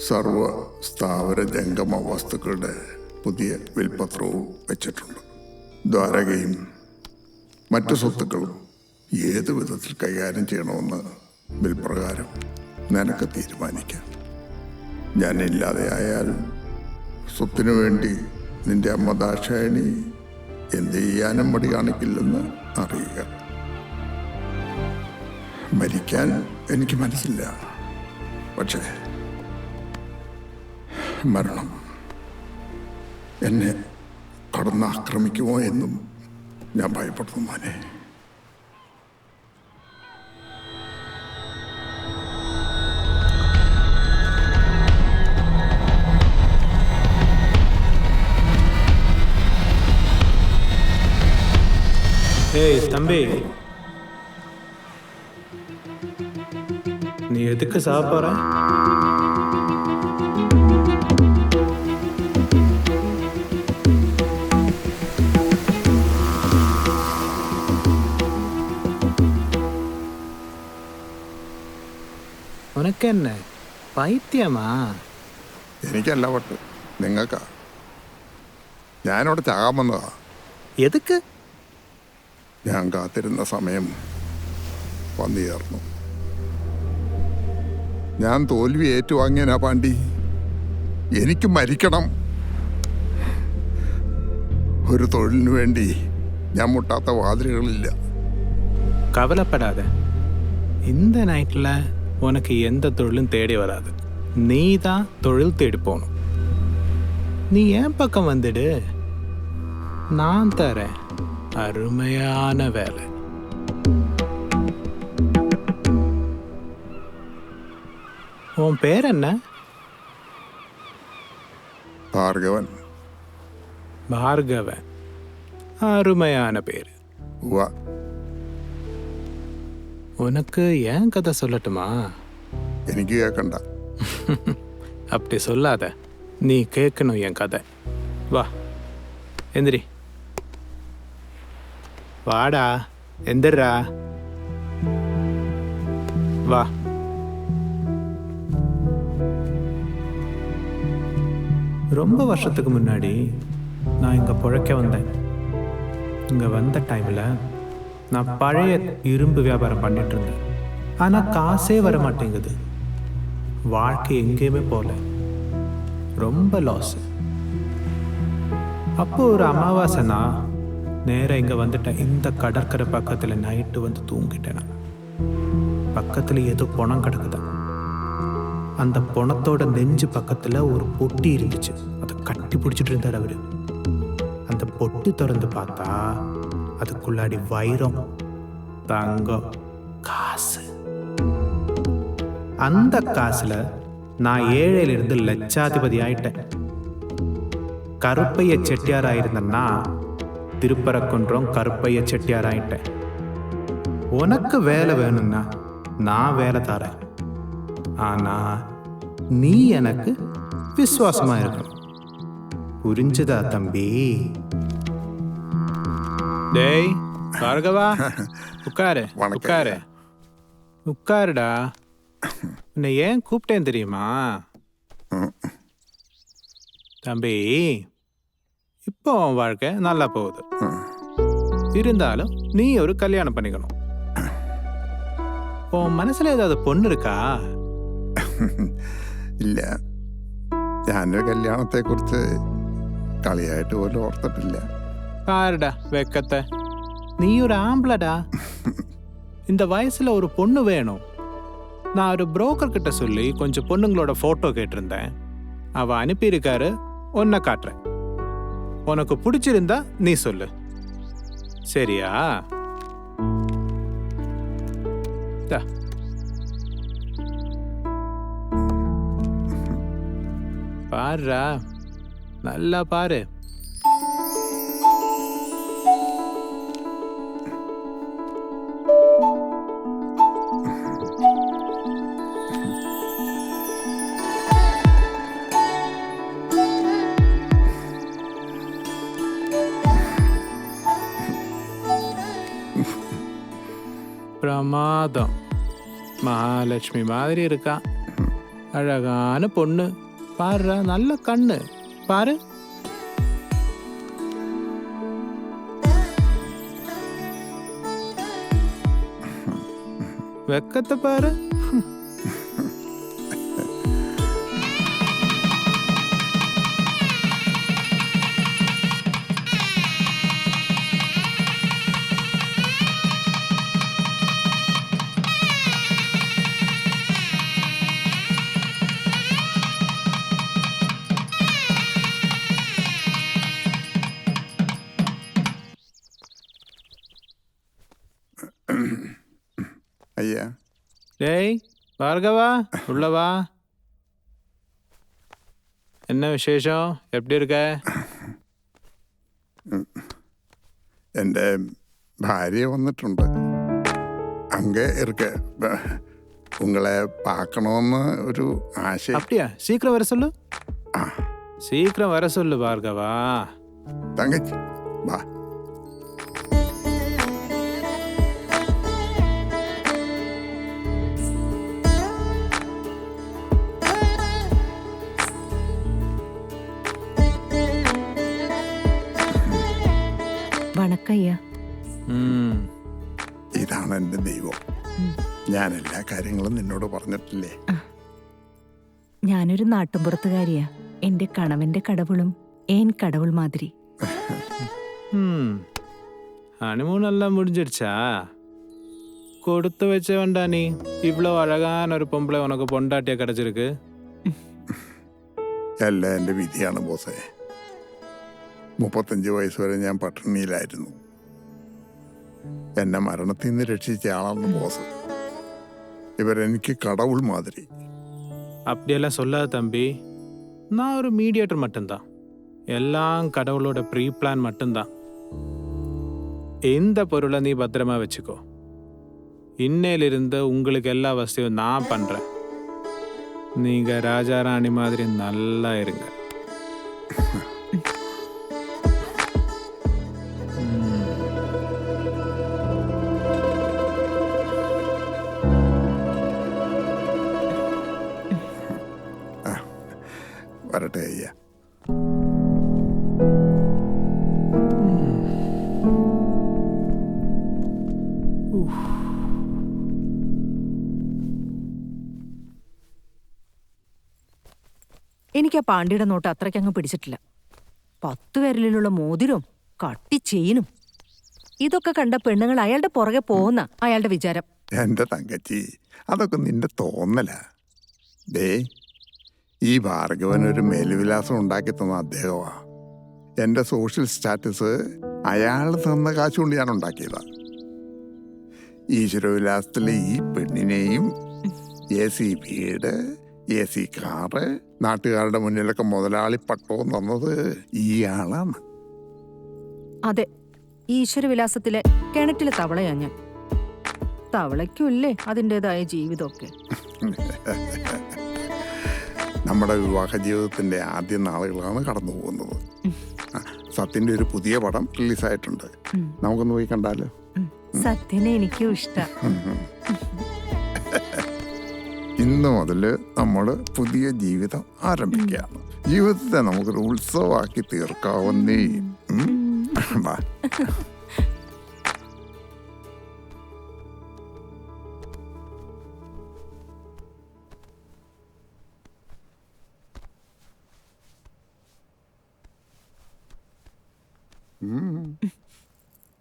[SPEAKER 9] സർവ സ്ഥാവര ജംഗമ വസ്തുക്കളുടെ പുതിയ വിൽപത്രവും വെച്ചിട്ടുണ്ട്. ദ്വാരകയും മറ്റു സ്വത്തുക്കളും ഏത് വിധത്തിൽ കൈകാര്യം ചെയ്യണമെന്ന് വിൽപ്രകാരം നിനക്ക് തീരുമാനിക്കാം. ഞാനില്ലാതെയായാൽ സ്വത്തിനു വേണ്ടി നിന്റെ അമ്മ ദാക്ഷായണി എന്ത് ചെയ്യാനും മടി കാണിക്കില്ലെന്ന് അറിയുക. മരിക്കാൻ എനിക്ക് മനസ്സില്ല, പക്ഷേ മരണം എന്നെ കടന്നാക്രമിക്കുമോ എന്നും ഞാൻ ഭയപ്പെടുന്നു മോനെ.
[SPEAKER 10] தம்பி, நீ எதுக்கு சாப்பிட்ற? உனக்கு என்ன പൈത്യമാ?
[SPEAKER 9] എനിക്കല്ല പട്ട്, നിങ്ങൾക്കാ. ഞാനിവിടെ ചാകാൻ വന്നതാ.
[SPEAKER 10] എതുക്ക്?
[SPEAKER 9] ഞാൻ കാത്തിരുന്ന സമയം വന്നു ചേർന്നു. ഞാൻ തോൽവി ഏറ്റുവാങ്ങിയനാ പാണ്ടി. എനിക്ക് മരിക്കണം. ഒരു തൊഴിലിനു വേണ്ടി ഞാൻ മുട്ടാത്ത വാതിലുകളില്ല.
[SPEAKER 10] கவலைப்படாத. இந்த நைட்டில் உனக்கு எந்த தொழிலும் தேடி வராது. நீ தான் தொழில் தேடி போகணும். நீ என் பக்கம் வந்துடு, நான் தரேன் அருமையான வேலை. உன் பேர் என்ன?
[SPEAKER 9] ഭാർഗവൻ.
[SPEAKER 10] பார்கவன். அருமையான பேர்.
[SPEAKER 9] ഉവ്വ.
[SPEAKER 10] உனக்கு ஏன் கதை சொல்லட்டுமா?
[SPEAKER 9] എനിക്ക് കേൾക്കണ്ട.
[SPEAKER 10] அப்படி சொல்லாத, நீ கேட்கணும் என் கதை. வா, எந்திரி. வாடா, எந்திரா. வா. ரொம்ப வருஷத்துக்கு முன்னாடி நான் இங்கே பிழைக்க வந்தேன். இங்கே வந்த டைமில் நான் பழைய இரும்பு வியாபாரம் பண்ணிட்டு இருந்தேன். ஆனால் காசே வர மாட்டேங்குது. வாழ்க்கை எங்கேயுமே போகல, ரொம்ப லாஸ். அப்போ ஒரு அமாவாசை நான் நேராக இங்கே வந்துட்டேன். இந்த கடற்கரை பக்கத்தில் நைட்டு வந்து தூங்கிட்டேன். நான் பக்கத்தில் ஏதோ பணம் கிடக்குதான். அந்த பணத்தோட நெஞ்சு பக்கத்தில் ஒரு பொட்டி இருந்துச்சு. அதை கட்டி பிடிச்சிட்டு இருந்தார் அவர். அந்த பொட்டி திறந்து பார்த்தா அதுக்குள்ளாடி வைரம், தங்கம், காசு. அந்த காசுல நான் ஏழையிலிருந்து லட்சாதிபதி ஆயிட்டேன். கருப்பைய செட்டியார் ஆயிருந்தேன்னா திருப்பரங்குன்றம் கருப்பைய செட்டியார் ஆயிட்டேன். உனக்கு வேலை வேணும்னா நான் வேலை தரேன். ஆனா நீ எனக்கு விசுவாசமா இருக்கணும். புரிஞ்சுதா தம்பி? டேய் பார்கவா, உட்காரு
[SPEAKER 9] வணக்கம்.
[SPEAKER 10] உட்காரு உட்காருடா. உன்னை ஏன் கூப்பிட்டேன் தெரியுமா? தம்பி, இப்போ உன் வாழ்க்கை நல்லா போகுது. இருந்தாலும் நீ ஒரு கல்யாணம் பண்ணிக்கணும். உன் மனசுல ஏதாவது பொண்ணு இருக்கா?
[SPEAKER 9] ഇല്ല. ഞാനൊരു കല്യാണത്തെക്കുറിച്ച് കളിയായിട്ട് പോലും ഓർത്തിട്ടില്ല.
[SPEAKER 10] பாருடா வெக்கத்தை. நீ ஒரு ஆம்பளடா. இந்த வயசுல ஒரு பொண்ணு வேணும். நான் ஒரு புரோக்கர் கிட்ட சொல்லி கொஞ்சம் பொண்ணுங்களோட போட்டோ கேட்டிருந்தேன். அவ அனுப்பியிருக்காரு, உன்னை காட்டுறேன். உனக்கு பிடிச்சிருந்தா நீ சொல்லு, சரியா? தா. பாருடா, நல்லா பாரு. பிரமாதம். மகாலட்சுமி மாதிரி இருக்கா. அழகான பொண்ணு. பாருடா, நல்ல கண்ணு பாரு. வெக்கத்தை பாரு.
[SPEAKER 9] ஐயா.
[SPEAKER 10] டேய் பார்கவா, உள்ளவா. என்ன விசேஷம்? எப்படி இருக்க?
[SPEAKER 9] എൻ്റെ ഭാര്യ വന്നിട്ടുണ്ട്. அங்கே இருக்க உங்களை பார்க்கணும்னு ஒரு ஆசை.
[SPEAKER 10] அப்படியா? சீக்கிரம் வர சொல்லு.
[SPEAKER 9] ஆ.
[SPEAKER 10] சீக்கிரம் வர சொல்லு பார்கவா.
[SPEAKER 9] தங்கச்சி வா.
[SPEAKER 3] വണക്കയ്യ.
[SPEAKER 9] ഇതാണ് എൻ്റെ ദൈവം. ഞാൻ എല്ലാ കാര്യങ്ങളും നിന്നോട് പറഞ്ഞിട്ടില്ലേ?
[SPEAKER 3] ഞാനൊരു നാട്ടുമ്പുറത്തുകാരിയാ. എന്റെ കണവന്റെ കടവുളും ഏൻ കടവുൾ മാതിരി.
[SPEAKER 10] ஹனிமூன் எல்லாம் முடிஞ்சிடுச்சா? கொடுத்து வச்ச வேண்டா நீ. இவ்வளோ அழகான ஒரு பொம்பளை உனக்கு பொண்டாட்டியா கிடைச்சிருக்கு.
[SPEAKER 9] എല്ലാം എൻ്റെ വിധിയാണ് ബോസേ. 35 വയസ്സ് വരെ ഞാൻ പട്ടിണിയിലായിരുന്നു. എന്നെ മരണത്തിൽ നിന്ന് രക്ഷിച്ച ആളാണ് ബോസ്. ഇവരെനിക്ക് കടവുൾ മാതിരി.
[SPEAKER 10] அப்படியெல்லாம் சொல்லாத தம்பி. நான் ஒரு மீடியேட்டர் மட்டும்தான். எல்லாம் கடவுளோட ப்ரீ பிளான் மட்டும்தான். இந்த பொருளை நீ பத்திரமா வச்சுக்கோ. இன்னையிலிருந்து உங்களுக்கு எல்லா வசதியும் நான் பண்றேன். நீங்க ராஜா ராணி மாதிரி நல்லா இருங்க.
[SPEAKER 9] വരട്ടെ അയ്യ.
[SPEAKER 3] എനിക്ക് ആ പാണ്ടിയുടെ നോട്ട് അത്രയ്ക്കങ്ങ് പിടിച്ചിട്ടില്ല. 10 വിരലിലുള്ള മോതിരവും കട്ടി ചെയിനും ഇതൊക്കെ കണ്ട പെണ്ണുങ്ങൾ അയാളുടെ പുറകെ പോകുന്ന അയാളുടെ വിചാരം.
[SPEAKER 9] എൻ്റെ തങ്കച്ചി, അതൊക്കെ നിന്റെ തോന്നല. ദേ, ഈ ഭാർഗവനൊരു മേലുവിലാസം ഉണ്ടാക്കി തന്ന അദ്ദേഹമാ. എൻ്റെ സോഷ്യൽ സ്റ്റാറ്റസ് അയാൾ തന്ന കാശുകൊണ്ട് ഞാൻ ഉണ്ടാക്കിയതാ. ഈശ്വരവിലാസത്തിലെ ഈ പെണ്ണിനെയും AC വീട്, AC കാറ്, നാട്ടുകാരുടെ മുന്നിലൊക്കെ മുതലാളി പട്ടവും തന്നത് ഇയാളാണ്.
[SPEAKER 3] അതെ, ഈശ്വരവിലാസത്തിലെ കിണറ്റിലെ തവളയാ ഞാൻ. തവളയ്ക്കുമില്ലേ അതിൻ്റെതായ ജീവിതമൊക്കെ.
[SPEAKER 9] നമ്മുടെ വിവാഹ ജീവിതത്തിന്റെ ആദ്യ നാളുകളാണ് കടന്നു പോകുന്നത്. സത്യന്റെ ഒരു പുതിയ പടം റിലീസായിട്ടുണ്ട്. നമുക്കൊന്ന് പോയി കണ്ടാലോ?
[SPEAKER 3] സത്യനെ എനിക്കും ഇഷ്ടം.
[SPEAKER 9] ഇന്ന് മുതൽ നമ്മൾ പുതിയ ജീവിതം ആരംഭിക്കുകയാണ്. ജീവിതത്തെ നമുക്കൊരു ഉത്സവമാക്കി തീർക്കാവുന്നേ. വാ.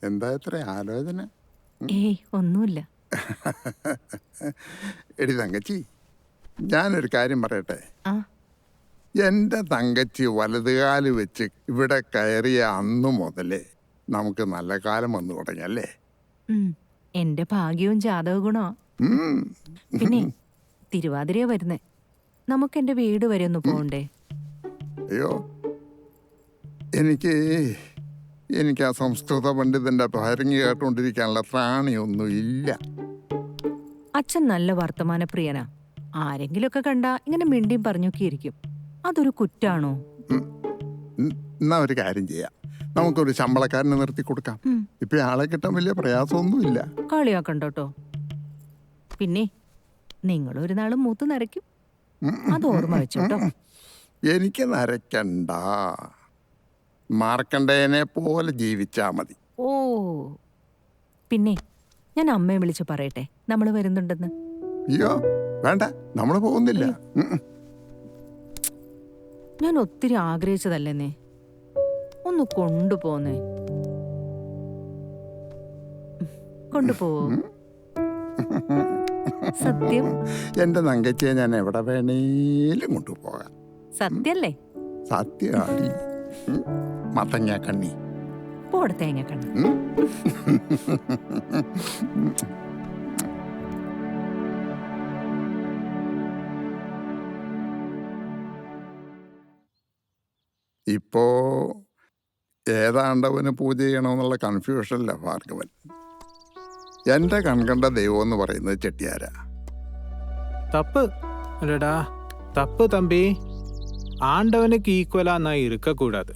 [SPEAKER 9] എന്താ ഇത്ര ആലോചന?
[SPEAKER 3] ഏയ് ഒന്നുമില്ല.
[SPEAKER 9] എടി തങ്കച്ചി, ഞാനൊരു കാര്യം പറയട്ടെ.
[SPEAKER 3] ആ,
[SPEAKER 9] എൻ്റെ തങ്കച്ചി വലതുകാല് വെച്ച് ഇവിടെ കയറിയ അന്നു മുതലേ നമുക്ക് നല്ല കാലം വന്നു തുടങ്ങിയല്ലേ?
[SPEAKER 3] എന്റെ ഭാഗ്യവും ജാതക ഗുണോ. പിന്നെ തിരുവാതിരയാ വരുന്നേ. നമുക്ക് എന്റെ വീട് വരെ ഒന്ന് പോകണ്ടേ?
[SPEAKER 9] അയ്യോ, എനിക്ക് ആ സംസ്കൃത പണ്ഡിതന്റെ ഭരങ്ങി കേട്ടുകൊണ്ടിരിക്കാനുള്ള ത്രാണിയൊന്നും ഇല്ല.
[SPEAKER 3] അച്ഛൻ നല്ല വർത്തമാന പ്രിയനാ. ആരെങ്കിലുമൊക്കെ കണ്ടാ ഇങ്ങനെ മിണ്ടിയും പറഞ്ഞൊക്കെ ഇരിക്കും. അതൊരു കുറ്റാണോ?
[SPEAKER 9] എന്നാ ഒരു കാര്യം ചെയ്യാം, നമുക്കൊരു ശമ്പളക്കാരനെ നിർത്തി കൊടുക്കാം. ഇപ്പൊ ആളെ കിട്ടാൻ വലിയ പ്രയാസമൊന്നുമില്ല.
[SPEAKER 3] കളിയാക്കണ്ടോട്ടോ. പിന്നെ നിങ്ങളൊരു നാളും മൂത്ത് നരയ്ക്കും. അത് ഓർമ്മ വെച്ചോട്ടോ.
[SPEAKER 9] എനിക്ക് നരയ്ക്കണ്ട, മാർക്കണ്ടേനെ പോലെ ജീവിച്ചാ മതി.
[SPEAKER 3] ഓ, പിന്നെ ഞാൻ അമ്മയെ വിളിച്ച് പറയട്ടെ നമ്മൾ വരുന്നുണ്ടെന്ന്.
[SPEAKER 9] അയ്യോ വേണ്ട, നമ്മൾ പോകുന്നില്ല.
[SPEAKER 3] ഞാൻ ഒത്തിരി ആഗ്രഹിച്ചതല്ലെന്നേ. ഒന്ന് കൊണ്ടുപോന്നേ. കൊണ്ടുപോവോ? സത്യം?
[SPEAKER 9] എന്റെ തങ്കച്ചിയെ ഞാൻ എവിടെ വേണേലും കൊണ്ടുപോകാം.
[SPEAKER 3] സത്യല്ലേ?
[SPEAKER 9] സത്യമാടി. മത്തങ്ങ കണ്ണി
[SPEAKER 3] പോടെ തേങ്ങ കണ്ണി.
[SPEAKER 9] ഇപ്പോ ഏതാണ്ടവന് പൂജ ചെയ്യണമെന്നുള്ള കൺഫ്യൂഷനില്ല ഭാർഗവൻ. എൻ്റെ കൺകണ്ട ദൈവം എന്ന് പറയുന്നത് ചെട്ടിയാരാ.
[SPEAKER 10] தப்பு இல்லடா, தப்பு தம்பி. ஆண்டவனுக்கு ஈக்குவலா நான் இருக்கக்கூடாது,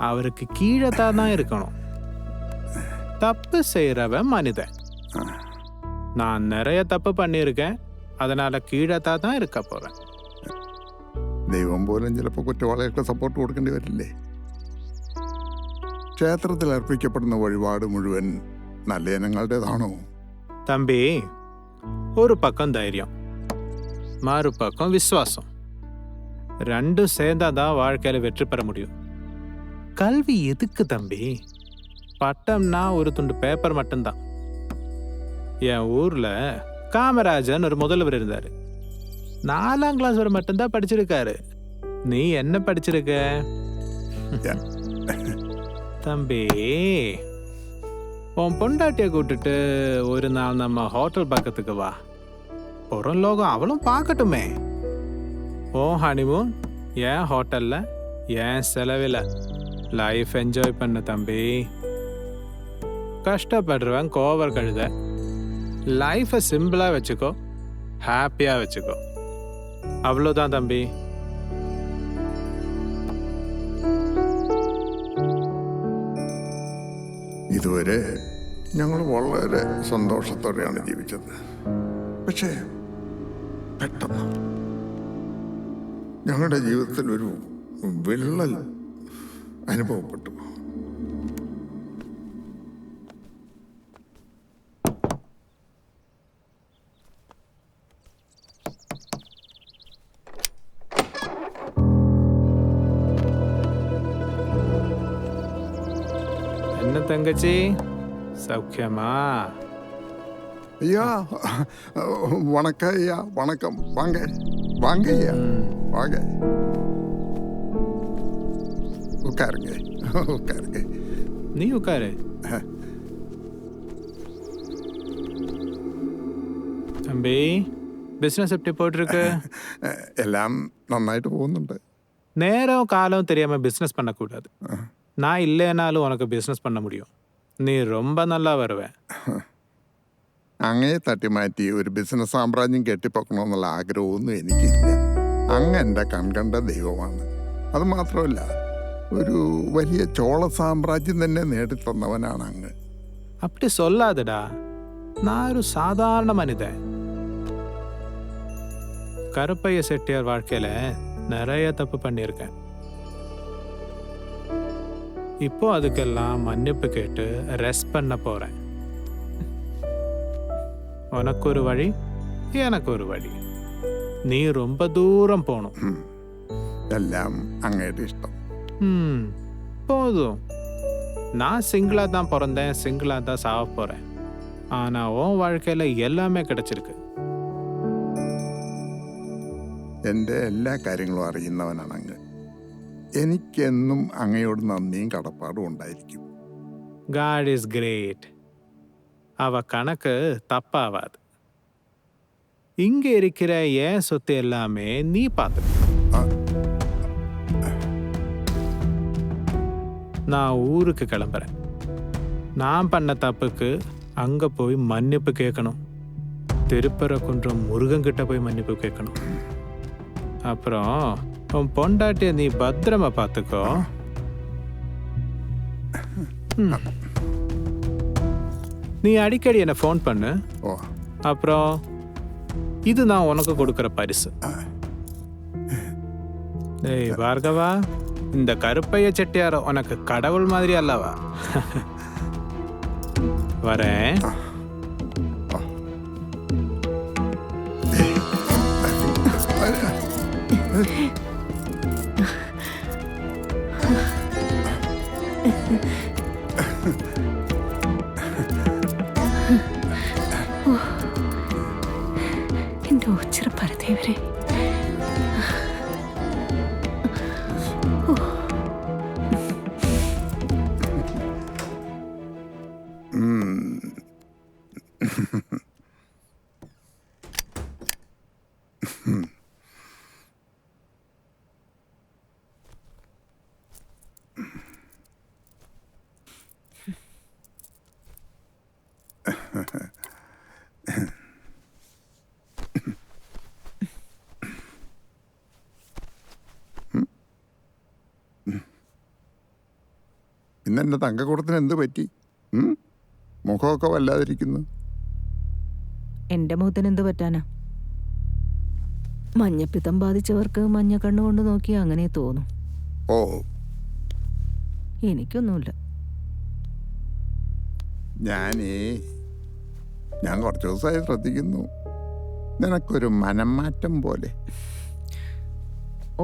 [SPEAKER 10] அவருக்கு கீழே தான் இருக்கணும். தப்பு செய்யறவன் மனிதன். நான் நிறைய தப்பு பண்ணியிருக்கேன், அதனால கீழே தான் இருக்க போறேன்.
[SPEAKER 9] ദൈവം പോലും ചിലപ്പോൾ കുറ്റവാളികൾക്ക് സപ്പോർട്ട് കൊടുക്കേണ്ടി വരില്ലേ? ക്ഷേത്രത്തിൽ അർപ്പിക്കപ്പെടുന്ന വഴിപാട് മുഴുവൻ നല്ല ഇനങ്ങളുടേതാണോ?
[SPEAKER 10] தம்பி, ஒரு பக்கம் தைரியம், மறு பக்கம் விசுவாசம். ரெண்டும் சேர்ந்தாதான் வாழ்க்கையில வெற்றி பெற முடியும். கல்வி எதுக்கு தம்பி? பட்டம்னா ஒரு துண்டு பேப்பர் மட்டும்தான். என் ஊர்ல காமராஜன் ஒரு முதல்வர் இருந்தாரு. 4ஆம் கிளாஸ் வரை மட்டும்தான் படிச்சிருக்காரு. நீ என்ன படிச்சிருக்க தம்பி? உன் பொண்டாட்டியை கூட்டிட்டு ஒரு நாள் நம்ம ஹோட்டல் பக்கத்துக்கு வா. புறம் லோகம் அவளும் பார்க்கட்டுமே. ஓ ஹனிமூன் ஏன் ஹோட்டல்ல, ஏன் செலவில். லைஃப் என்ஜாய் பண்ணு தம்பி. கஷ்டப்படுறவன் கோவர் கழுத. லைஃபை சிம்பிளா வச்சுக்கோ, ஹாப்பியா வச்சுக்கோ. அவ்வளோதான் தம்பி.
[SPEAKER 9] ഇതുവരെ ഞങ്ങൾ വളരെ സന്തോഷത്തോടെയാണ് ജീവിച്ചത്. പക്ഷേ പെട്ടെന്ന് ഞങ്ങളുടെ ജീവിതത്തിൽ ഒരു വിള്ളൽ അനുഭവപ്പെട്ടു.
[SPEAKER 10] என்ன தங்கச்சி, சௌக்கியமா?
[SPEAKER 9] ஐயா வணக்கம். ஐயா வணக்கம். வாங்க வாங்க ஐயா, வாங்க உட்காருங்க உட்காருங்க.
[SPEAKER 10] நீ உட்காரு. தம்பி, பிசினஸ் எப்படி போயிட்டுருக்கு?
[SPEAKER 9] എല്ലാം നന്നായിട്ട് പോകുന്നുണ്ട്.
[SPEAKER 10] நேரம் காலம் தெரியாம பிசினஸ் பண்ணக்கூடாது. நான் இல்லைனாலும் உனக்கு பிசினஸ் பண்ண முடியும். நீ ரொம்ப நல்லா வருவேன்.
[SPEAKER 9] അങ്ങയെ തട്ടിമാറ്റി ഒരു ബിസിനസ് സാമ്രാജ്യം കെട്ടിപ്പൊക്കണമെന്നുള്ള ആഗ്രഹമൊന്നും എനിക്കില്ല. അങ്ങ് എൻ്റെ കൺകണ്ട ദൈവമാണ്. അത് മാത്രമല്ല, ഒരു വലിയ ചോള സാമ്രാജ്യം തന്നെ നേടിത്തന്നവനാണ് അങ്ങ്.
[SPEAKER 10] அப்படி சொல்லாதடா, நான் ஒரு சாதாரண மனிதன். கருப்பைய செட்டியார் வாழ்க்கையில நிறைய தப்பு பண்ணியிருக்கேன். இப்போ அதுக்கெல்லாம் மன்னிப்பு கேட்டு ரெஸ்ட் பண்ண போறேன். உனக்கு ஒரு வழி, எனக்கு ஒரு வழி. நீ ரொம்ப தூரம் போகணும்.
[SPEAKER 9] എല്ലാം അങ്ങയുടെ ഇഷ്ടം.
[SPEAKER 10] போதும். நான் சிங்கிளா தான் பிறந்தேன், சிங்கிளா தான் சாவ போறேன். ஆனா உன் வாழ்க்கையில எல்லாமே கிடைச்சிருக்கு.
[SPEAKER 9] എൻ്റെ എല്ലാ കാര്യങ്ങളും അറിയുന്നവനാണ് അങ്ങ്. എനിക്കെന്നും അങ്ങയോട് നന്ദിയും കടപ്പാടും ഉണ്ടായിരിക്കും.
[SPEAKER 10] God is great. அவ கணக்கு தப்பாவாது. இங்க இருக்கிற என் சொத்து எல்லாமே நீ பார்த்து. நான் ஊருக்கு கிளம்புறேன். நான் பண்ண தப்புக்கு அங்க போய் மன்னிப்பு கேட்கணும். திருப்பரங்குன்றம் முருகன் கிட்ட போய் மன்னிப்பு கேட்கணும். அப்புறம் உன் பொண்டாட்டிய நீ பத்திரமா பார்த்துக்கோ. நீ அடிக்கடி என்னை ஃபோன் பண்ணு. அப்புறம் இது நான் உனக்கு கொடுக்குற பரிசு. ஏய் பார்கவா, இந்த கருப்பைய செட்டியார உனக்கு கடவுள் மாதிரி அல்லவா? வரேன்.
[SPEAKER 3] എന്റെ ഒച്ചിറ പരദേവരെ.
[SPEAKER 9] ഇന്ന് എൻ്റെ തങ്കക്കൂടത്തിന് എന്ത് പറ്റി? മുഖമൊക്കെ വല്ലാതിരിക്കുന്നു.
[SPEAKER 3] എന്റെ മുഖത്തിന് എന്ത് പറ്റാനാ? മഞ്ഞപ്പിത്തം ബാധിച്ചവർക്ക് മഞ്ഞ കണ്ണുകൊണ്ട് നോക്കി അങ്ങനെ തോന്നും.
[SPEAKER 9] ഓ,
[SPEAKER 3] എനിക്കൊന്നുമില്ല.
[SPEAKER 9] ഞാൻ കുറച്ച് ദിവസമായി ശ്രദ്ധിക്കുന്നു. നിനക്കൊരു മനംമാറ്റം പോലെ.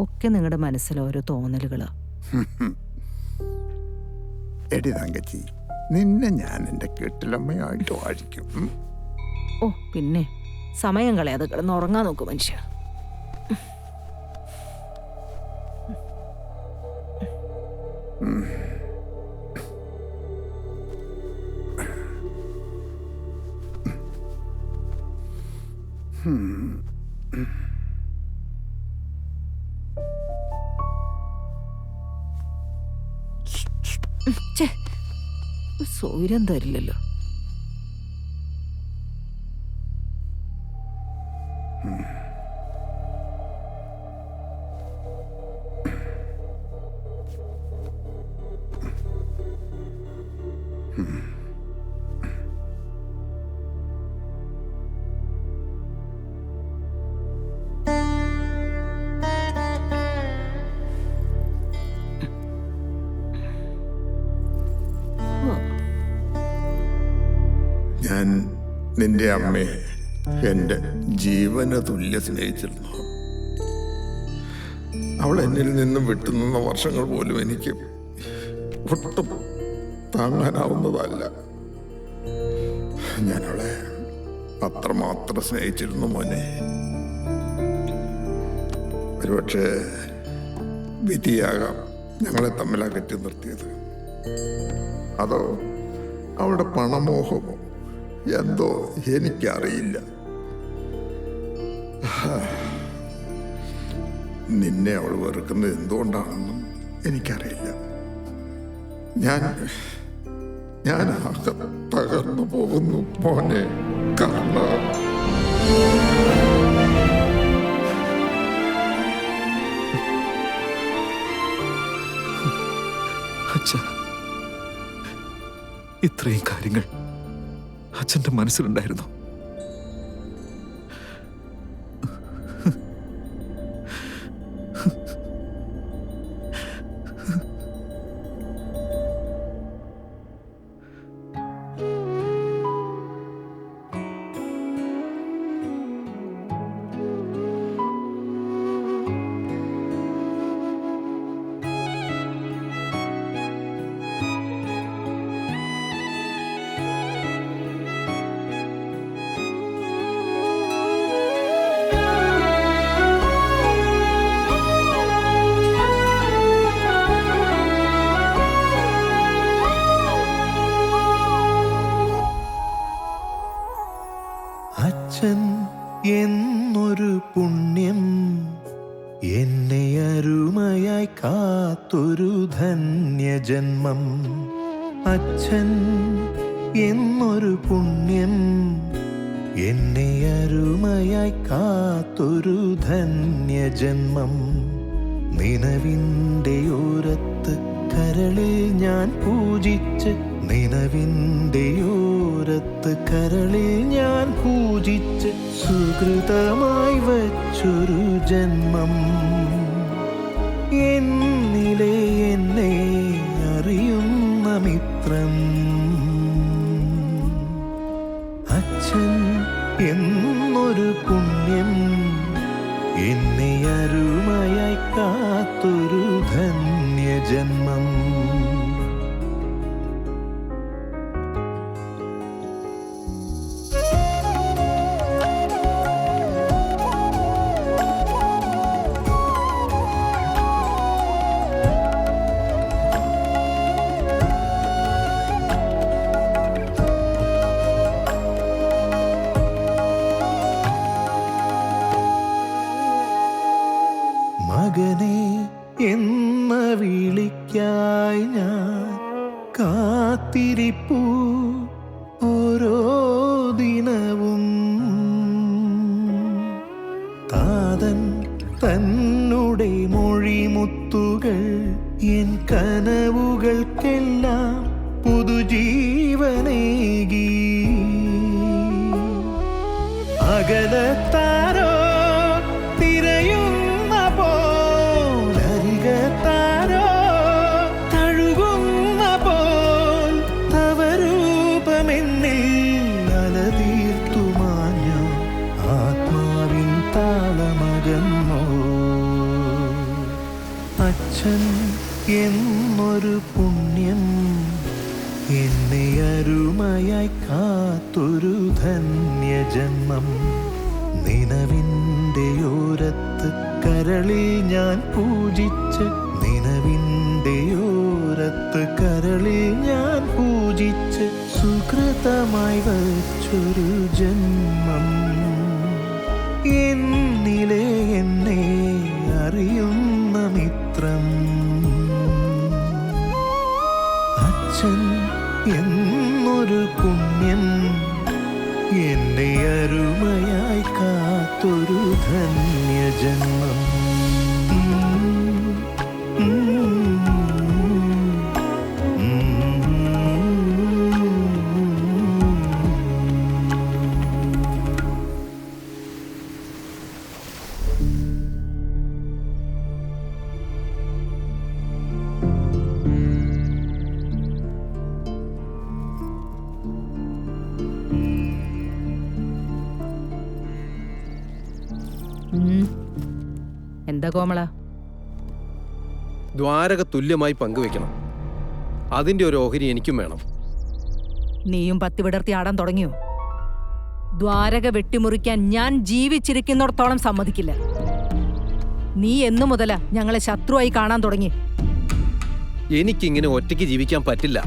[SPEAKER 3] ഒക്കെ നിങ്ങളുടെ മനസ്സിൽ ഓരോ തോന്നലുകളാ.
[SPEAKER 9] എടി തങ്കച്ചി, നിന്നെ ഞാൻ എൻ്റെ കെട്ടിലമ്മയായിട്ട് വാഴിക്കും.
[SPEAKER 3] ഓ പിന്നെ സമയം കളയാതെ കിടന്ന് ഉറങ്ങാൻ നോക്കും മനുഷ്യ. സൗര്യം തരില്ലല്ലോ.
[SPEAKER 9] ഞാൻ നിന്റെ അമ്മയെ എൻ്റെ ജീവന തുല്യ സ്നേഹിച്ചിരുന്നു. അവൾ എന്നിൽ നിന്നും വിട്ടുനിന്ന വർഷങ്ങൾ പോലും എനിക്ക് ഒട്ടും താങ്ങാനാവുന്നതല്ല. ഞാൻ അവളെ അത്രമാത്രം സ്നേഹിച്ചിരുന്നു മോനെ. ഒരുപക്ഷെ വിധിയാകാം ഞങ്ങളെ തമ്മിൽ അകറ്റി നിർത്തിയത്. അതോ അവളുടെ പണമോഹമോ എന്തോ എനിക്കറിയില്ല. നിന്നെ അവൾ വെറുക്കുന്നത് എന്തുകൊണ്ടാണെന്നും എനിക്കറിയില്ല. ഞാൻ ആകെ തകർന്നു പോകുന്നു മോനെ. കാരണം
[SPEAKER 2] അച്ഛാ, ഇത്രയും കാര്യങ്ങൾ അച്ഛൻ്റെ മനസ്സിലുണ്ടായിരുന്നു.
[SPEAKER 11] അച്ഛൻ എന്നൊരു പുണ്യം എന്നെ അരുമയായി കാത്തൊരു ധന്യജന്മം. അച്ഛൻ എന്നൊരു പുണ്യം എന്നെ അരുമയായി കാത്തൊരു ധന്യജന്മം. നിലവിൻ്റെ ഓരത്ത് കരളിൽ ഞാൻ പൂജിച്ച്, നിലവിൻ്റെ ഓരത്ത് കരളിൽ ഞാൻ പൂജിച്ച് സുകൃതമായി വച്ചൊരു ജന്മം. എന്നിലെ എന്നെ അറിയുന്ന മിത്രം. അച്ഛൻ എന്നൊരു പുണ്യം എന്നെ അരുമയായി കാത്തൊരു ധന്യജന്മം. മകനെ എന്ന വിളിക്കായി ഞാൻ കാത്തിരിപ്പൂ ഓരോ ദിനവും. താതൻ തന്നുടെ മൊഴിമുത്തുകൾ എൻ കനവുകൾക്കെല്ലാം പുതുജീവനേകി. അകലത്താരോ തിരയുന്ന പോലരികത്താരോ തഴുകുന്ന പോൽ തവരൂപമെന്നിൽ അലതീർത്തു മാഞ്ഞു ആത്മാവിൻ താളമകന്നോ. അച്ഛൻ എന്നൊരു പുണ്യം എന്നെ അരുമയായി കാത്തൊരു ധന്യജന്മം. നിലവിൻ്റെ ഓരത്ത് കരളിൽ ഞാൻ പൂജിച്ച്, നിലവിൻ്റെ ഓരത്ത് കരളിൽ ഞാൻ പൂജിച്ച് സുകൃതമായി വച്ചൊരു ജന്മം. എന്നിലെ എന്നെ അറിയുന്ന മിത്രം അച്ഛൻ എന്നൊരു പുണ്യം എന്നെ അരുമയായി കാത്തൊരു ധന്യജന്മം.
[SPEAKER 3] എന്താ കോമള?
[SPEAKER 5] ദ്വാരക തുല്യമായി പങ്കുവെക്കണം. അതിന്റെ ഒരു ഓഹരി എനിക്കും വേണം.
[SPEAKER 3] നീയും പത്തി വിടർത്തി ആടാൻ തുടങ്ങിയോ? ദ്വാരക വെട്ടിമുറിക്കാൻ ഞാൻ ജീവിച്ചിരിക്കുന്നിടത്തോളം സമ്മതിക്കില്ല. നീ എന്നു മുതലാ ഞങ്ങളെ ശത്രുവായി കാണാൻ തുടങ്ങി?
[SPEAKER 5] എനിക്കിങ്ങനെ ഒറ്റയ്ക്ക് ജീവിക്കാൻ പറ്റില്ല.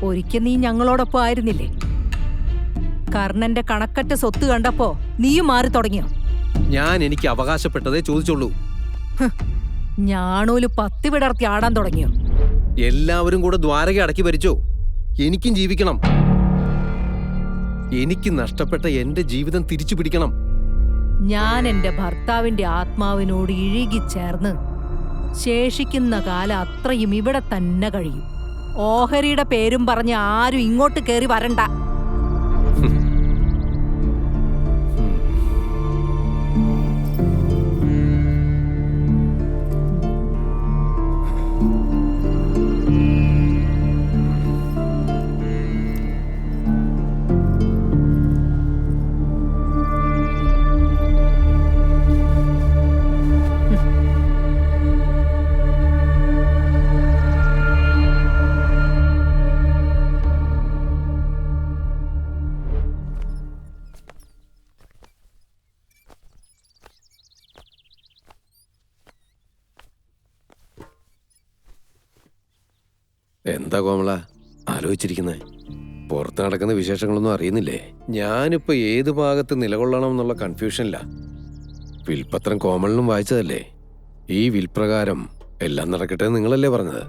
[SPEAKER 3] ഒരിക്കൽ നീ ഞങ്ങളോടൊപ്പം ആയിരുന്നില്ലേ? കർണന്റെ കണക്കറ്റ സ്വത്ത് കണ്ടപ്പോ നീയും മാറി തുടങ്ങിയോ?
[SPEAKER 5] ഞാൻ എനിക്ക് അവകാശപ്പെട്ടതേ ചോദിച്ചുള്ളൂ.
[SPEAKER 3] ഞാണൂല് പത്തി വിടർത്തി ആടാൻ തുടങ്ങിയോ?
[SPEAKER 5] എല്ലാവരും കൂടെ ദ്വാരക അടക്കി ഭരിച്ചോ? എനിക്കും ജീവിക്കണം. എനിക്ക് നഷ്ടപ്പെട്ട എന്റെ ജീവിതം തിരിച്ചു പിടിക്കണം.
[SPEAKER 3] ഞാൻ എന്റെ ഭർത്താവിന്റെ ആത്മാവിനോട് ഇഴുകിച്ചേർന്ന് ശേഷിക്കുന്ന കാലം അത്രയും ഇവിടെ തന്നെ കഴിയും. ഓഹരിയുടെ പേരും പറഞ്ഞ് ആരും ഇങ്ങോട്ട് കയറി വരണ്ട.
[SPEAKER 5] എന്താ കോമള ആലോചിച്ചിരിക്കുന്നേ? പുറത്ത് നടക്കുന്ന വിശേഷങ്ങളൊന്നും അറിയുന്നില്ലേ? ഞാനിപ്പോ ഏത് ഭാഗത്ത് നിലകൊള്ളണം എന്നുള്ള കൺഫ്യൂഷനില്ല. വിൽപത്രം കോമളിനും വായിച്ചതല്ലേ? ഈ വിൽപ്രകാരം എല്ലാം നടക്കട്ടെ നിങ്ങളല്ലേ പറഞ്ഞത്?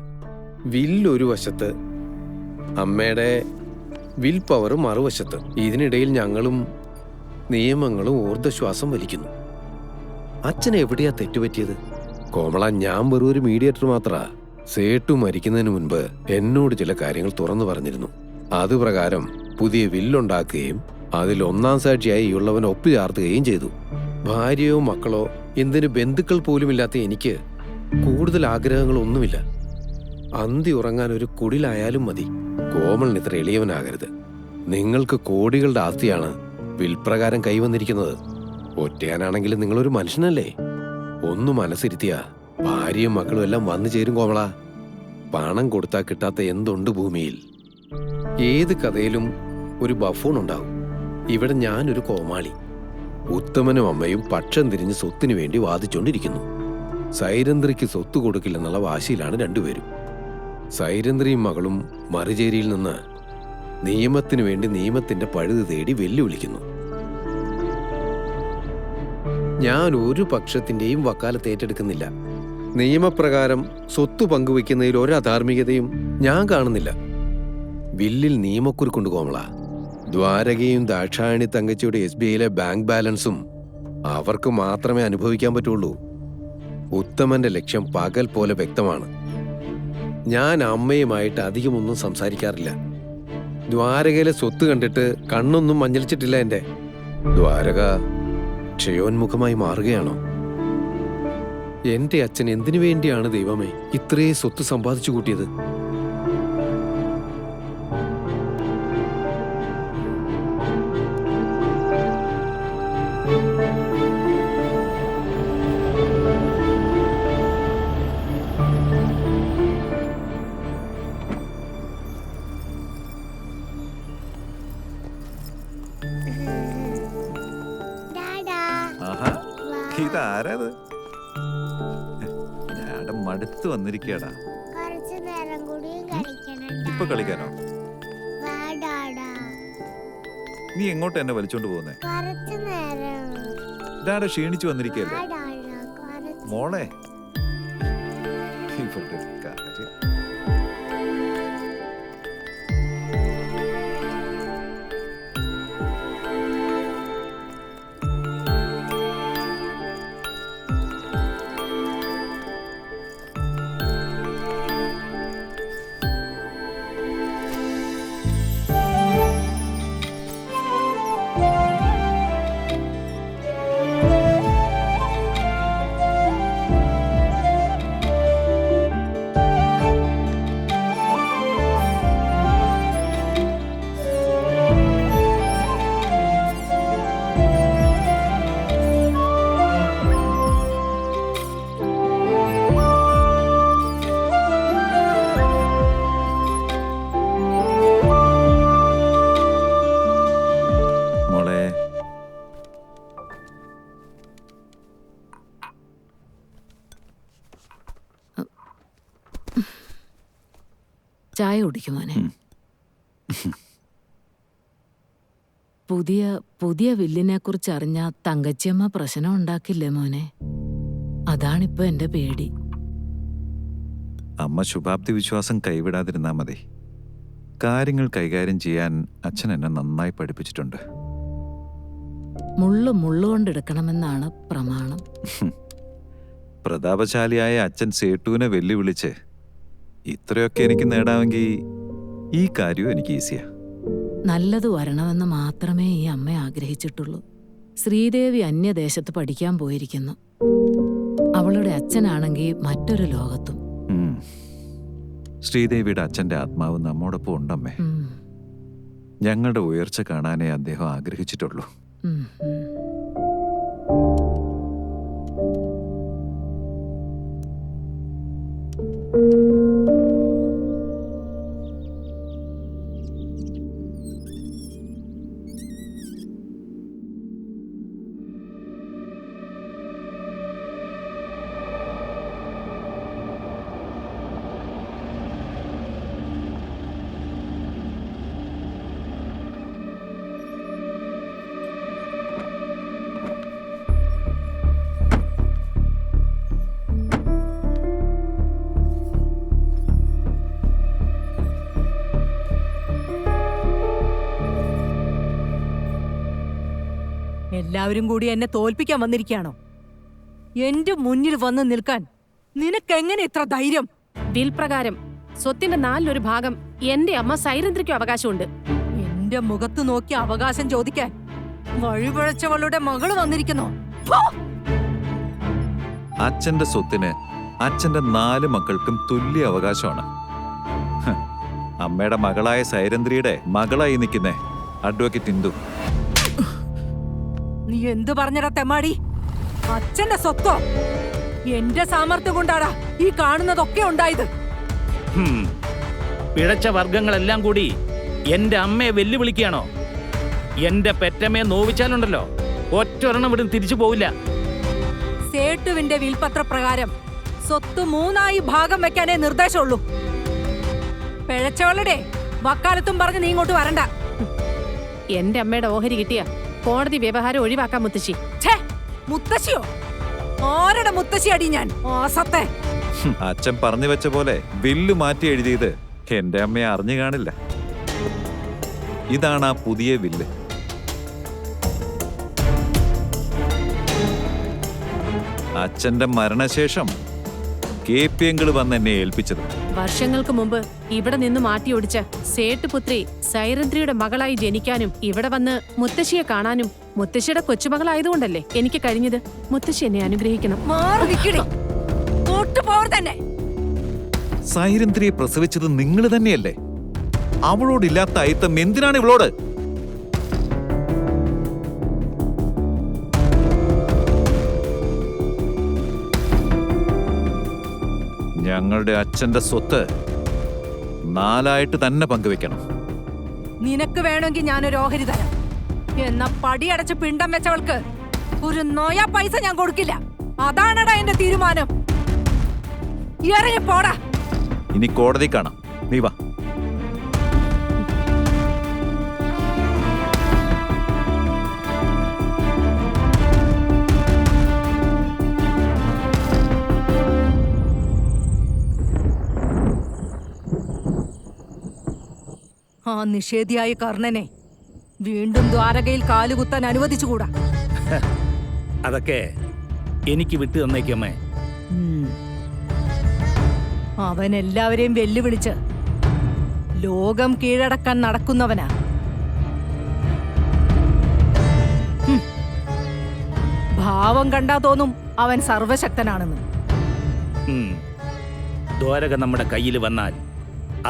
[SPEAKER 5] വില്ലൊരു വശത്ത്, അമ്മയുടെ വിൽ പവർ മറുവശത്ത്. ഇതിനിടയിൽ ഞങ്ങളും നിയമങ്ങളും ഊർദ്ധശ്വാസം വലിക്കുന്നു. അച്ഛന് എവിടെയാ തെറ്റുപറ്റിയത്? കോമള, ഞാൻ വെറും ഒരു മീഡിയേറ്റർ മാത്രാ. സേട്ടു മരിക്കുന്നതിന് മുൻപ് എന്നോട് ചില കാര്യങ്ങൾ തുറന്നു പറഞ്ഞിരുന്നു. അതുപ്രകാരം പുതിയ വില്ലുണ്ടാക്കുകയും അതിൽ ഒന്നാം സാക്ഷിയായി ഉള്ളവൻ ഒപ്പു ചാർത്തുകയും ചെയ്തു. ഭാര്യയോ മക്കളോ എന്തിന് ബന്ധുക്കൾ പോലുമില്ലാത്ത എനിക്ക് കൂടുതൽ ആഗ്രഹങ്ങളൊന്നുമില്ല. അന്തി ഉറങ്ങാൻ ഒരു കുടിലായാലും മതി. കോമളിന് ഇത്ര എളിയവനാകരുത്. നിങ്ങൾക്ക് കോടികളുടെ ആസ്തിയാണ് വിൽപ്രകാരം കൈവന്നിരിക്കുന്നത്. ഒറ്റയാനാണെങ്കിലും നിങ്ങളൊരു മനുഷ്യനല്ലേ? ഒന്ന് മനസ്സിരുത്തിയ ഭാര്യയും മക്കളും എല്ലാം വന്നു ചേരും കോമള. പണം കൊടുത്താൽ കിട്ടാത്ത എന്തുണ്ട് ഭൂമിയിൽ? ഏത് കഥയിലും ഒരു ബഫൂൺ ഉണ്ടാവും. ഇവിടെ ഞാനൊരു കോമാളി. ഉത്തമനും അമ്മയും പക്ഷം തിരിഞ്ഞ് സ്വത്തിനു വേണ്ടി വാദിച്ചുകൊണ്ടിരിക്കുന്നു. സൈരന്ധ്രിക്ക് സ്വത്ത് കൊടുക്കില്ലെന്നുള്ള വാശിയിലാണ് രണ്ടുപേരും. സൈരന്ധ്രിയും മകളും മറുചേരിയിൽ നിന്ന് നിയമത്തിനു വേണ്ടി നിയമത്തിന്റെ പഴുത് തേടി വെല്ലുവിളിക്കുന്നു. ഞാൻ ഒരു പക്ഷത്തിന്റെയും വക്കാലത്ത് ഏറ്റെടുക്കുന്നില്ല. നിയമപ്രകാരം സ്വത്ത് പങ്കുവെക്കുന്നതിൽ ഒരു അധാർമികതയും ഞാൻ കാണുന്നില്ല. വില്ലിൽ നിയമക്കുരുക്കുണ്ട് കോമള. ദ്വാരകയും ദാക്ഷായണി തങ്കച്ചിയുടെ SBIയിലെ ബാങ്ക് ബാലൻസും അവർക്ക് മാത്രമേ അനുഭവിക്കാൻ പറ്റുള്ളൂ. ഉത്തമന്റെ ലക്ഷ്യം പകൽ പോലെ വ്യക്തമാണ്. ഞാൻ അമ്മയുമായിട്ട് അധികമൊന്നും സംസാരിക്കാറില്ല. ദ്വാരകയിലെ സ്വത്ത് കണ്ടിട്ട് കണ്ണൊന്നും മഞ്ഞളിച്ചിട്ടില്ല എന്റെ. ദ്വാരക ക്ഷയോന്മുഖമായി മാറുകയാണോ? എന്റെ അച്ഛൻ എന്തിനു വേണ്ടിയാണ് ദൈവമേ ഇത്രയും സ്വത്ത് സമ്പാദിച്ചു കൂട്ടിയത്?
[SPEAKER 2] ആഹാ, ഇതാരത്? ഞാൻ മടുത്ത് വന്നിരിക്കടാ. ഇപ്പൊ കളിക്കാനോ? നീ എങ്ങോട്ട് എന്നെ വലിച്ചോണ്ട് പോകുന്നേ? ഡാഡ ക്ഷീണിച്ചു വന്നിരിക്കല്ലേ മോളെ? ഇവിടെ ഒരു കാര്യം.
[SPEAKER 3] ചായ കുടിക്കുമോനെ? പുതിയ വില്ലിനെ കുറിച്ച് അറിഞ്ഞ തങ്കച്ചിയമ്മ പ്രശ്നം ഉണ്ടാക്കില്ലേ മോനെ? അതാണിപ്പോ എന്റെ പേടി.
[SPEAKER 2] അമ്മ ശുഭാപ്തി വിശ്വാസം കൈവിടാതിരുന്നാ മതി. കാര്യങ്ങൾ കൈകാര്യം ചെയ്യാൻ അച്ഛൻ എന്നെ നന്നായി പഠിപ്പിച്ചിട്ടുണ്ട്.
[SPEAKER 3] മുള്ളുകൊണ്ടെടുക്കണമെന്നാണ് പ്രമാണം.
[SPEAKER 2] പ്രതാപശാലിയായ അച്ഛൻ സേട്ടുവിനെ വെല്ലുവിളിച്ച് ഇത്രയൊക്കെ എനിക്ക് നേടാമെങ്കിൽ ഈ കാര്യവും എനിക്ക് ഈസിയാ.
[SPEAKER 3] നല്ലത് വരണമെന്ന് മാത്രമേ ഈ അമ്മ ആഗ്രഹിച്ചിട്ടുള്ളൂ. ശ്രീദേവി അന്യദേശത്ത് പഠിക്കാൻ പോയിരിക്കുന്നു. അവളുടെ അച്ഛനാണെങ്കിൽ മറ്റൊരു ലോകത്തും.
[SPEAKER 2] ശ്രീദേവിയുടെ അച്ഛന്റെ ആത്മാവ് നമ്മോടൊപ്പം ഉണ്ടമ്മേ. ഞങ്ങളുടെ ഉയർച്ച കാണാനേ അദ്ദേഹം ആഗ്രഹിച്ചിട്ടുള്ളൂ.
[SPEAKER 3] എല്ലാവരും കൂടി എന്നെ തോൽപ്പിക്കാൻ വന്നിരിക്കുകയാണോ? എന്റെ മുന്നിൽ വന്ന് നിൽക്കാൻ നിനക്കെങ്ങനെ ഇത്ര ധൈര്യം?
[SPEAKER 7] വിൽ പ്രകാരം സ്വത്തിന്റെ 4/1 ഭാഗം എന്റെ അമ്മ സൈരന്ധ്രയ്ക്കും അവകാശമുണ്ട്.
[SPEAKER 3] എന്റെ മുഖത്ത് നോക്കി അവകാശം ചോദിക്കാൻ വഴിപഴച്ചവളുടെ മകള് വന്നിരിക്കുന്നു.
[SPEAKER 2] അച്ഛന്റെ സ്വത്തിന് അച്ഛന്റെ 4 മക്കൾക്കും തുല്യ അവകാശമാണ്. അമ്മയുടെ മകളായ സൈരന്ധ്രിയുടെ മകളായി നിൽക്കുന്നേ അഡ്വക്കേറ്റ് ഇന്ദു.
[SPEAKER 3] നീ എന്തു പറഞ്ഞടാ തെമ്മാടി? അച്ഛന്റെ സ്വത്തോ? എന്റെ സാമർത്ഥ്യം കൊണ്ടാടാ ഈ കാണുന്നതൊക്കെ ഉണ്ടായത്.
[SPEAKER 4] പിഴച്ച വർഗങ്ങളെല്ലാം കൂടി എന്റെ അമ്മയെ വെല്ലുവിളിക്കുകയാണോ? എന്റെ പെറ്റമ്മയെ നോവിച്ചാലുണ്ടല്ലോ ഒറ്റൊരെണ്ണം ഇവിടുന്ന് തിരിച്ചു പോവില്ല.
[SPEAKER 3] സേട്ടുവിന്റെ വിൽപത്ര പ്രകാരം സ്വത്ത് 3 ഭാഗം വെക്കാനേ നിർദ്ദേശമുള്ളൂ. പിഴച്ചവളുടെ വക്കാലത്തും പറഞ്ഞ് നീ ഇങ്ങോട്ട് വരണ്ട.
[SPEAKER 7] എന്റെ അമ്മയുടെ ഓഹരി കിട്ടിയ കോടതി വ്യവഹാരം ഒഴിവാക്കാൻ മുത്തശ്ശി.
[SPEAKER 3] മുത്തശ്ശിയോ? ആരുടെ മുത്തശ്ശിയടി ഞാൻ? ആസത്തെ.
[SPEAKER 2] അച്ഛൻ പറഞ്ഞു വെച്ച പോലെ വില്ല് മാറ്റി എഴുതിയത് എന്റെ അമ്മയെ അറിഞ്ഞു കാണില്ല. ഇതാണ് ആ പുതിയ വില്ല്. അച്ഛന്റെ മരണശേഷം KP വന്ന് എന്നെ ഏൽപ്പിച്ചത്.
[SPEAKER 7] വർഷങ്ങൾക്ക് മുമ്പ് ഇവിടെ നിന്ന് മാറ്റിയൊടിച്ച സേട്ടുപുത്രി സൈരന്ധ്രിയുടെ മകളായി ജനിക്കാനും ഇവിടെ വന്ന് മുത്തശ്ശിയെ കാണാനും മുത്തശ്ശിയുടെ കൊച്ചുമകളായതുകൊണ്ടല്ലേ എനിക്ക് കഴിഞ്ഞത്. മുത്തശ്ശി എന്നെ അനുഗ്രഹിക്കണം.
[SPEAKER 2] സൈരന്ധ്രിയെ പ്രസവിച്ചത് നിങ്ങൾ തന്നെയല്ലേ? അവളോടില്ലാത്ത അയിത്തം എന്തിനാണ് ഇവളോട്? ഞങ്ങളുടെ അച്ഛന്റെ സ്വത്ത് 4 തന്നെ പങ്കുവെക്കണം.
[SPEAKER 3] നിനക്ക് വേണമെങ്കിൽ ഞാനൊരു ഓഹരി തരാം. എന്നാ പടിയടച്ച് പിണ്ടം വെച്ചവൾക്ക് ഒരു നോയ പൈസ ഞാൻ കൊടുക്കില്ല. അതാണടാ എന്റെ തീരുമാനം. ഇറങ്ങി പോടാ.
[SPEAKER 2] ഇനി കോടതി കാണാം. നീ വാ.
[SPEAKER 3] ആ നിഷേധിയായ കർണനെ വീണ്ടും ദ്വാരകയിൽ കാലുകുത്താൻ അനുവദിച്ചുകൂടാ.
[SPEAKER 4] അതൊക്കെ എനിക്ക് വിട്ടു തന്നേക്കമ്മേ.
[SPEAKER 3] അവൻ എല്ലാവരെയും വെല്ലുവിളിച്ച് ലോകം കീഴടക്കാൻ നടക്കുന്നവനാ. ഭാവം കണ്ടാ തോന്നും അവൻ സർവശക്തനാണെന്ന്.
[SPEAKER 4] ദ്വാരക നമ്മുടെ കയ്യിൽ വന്നാൽ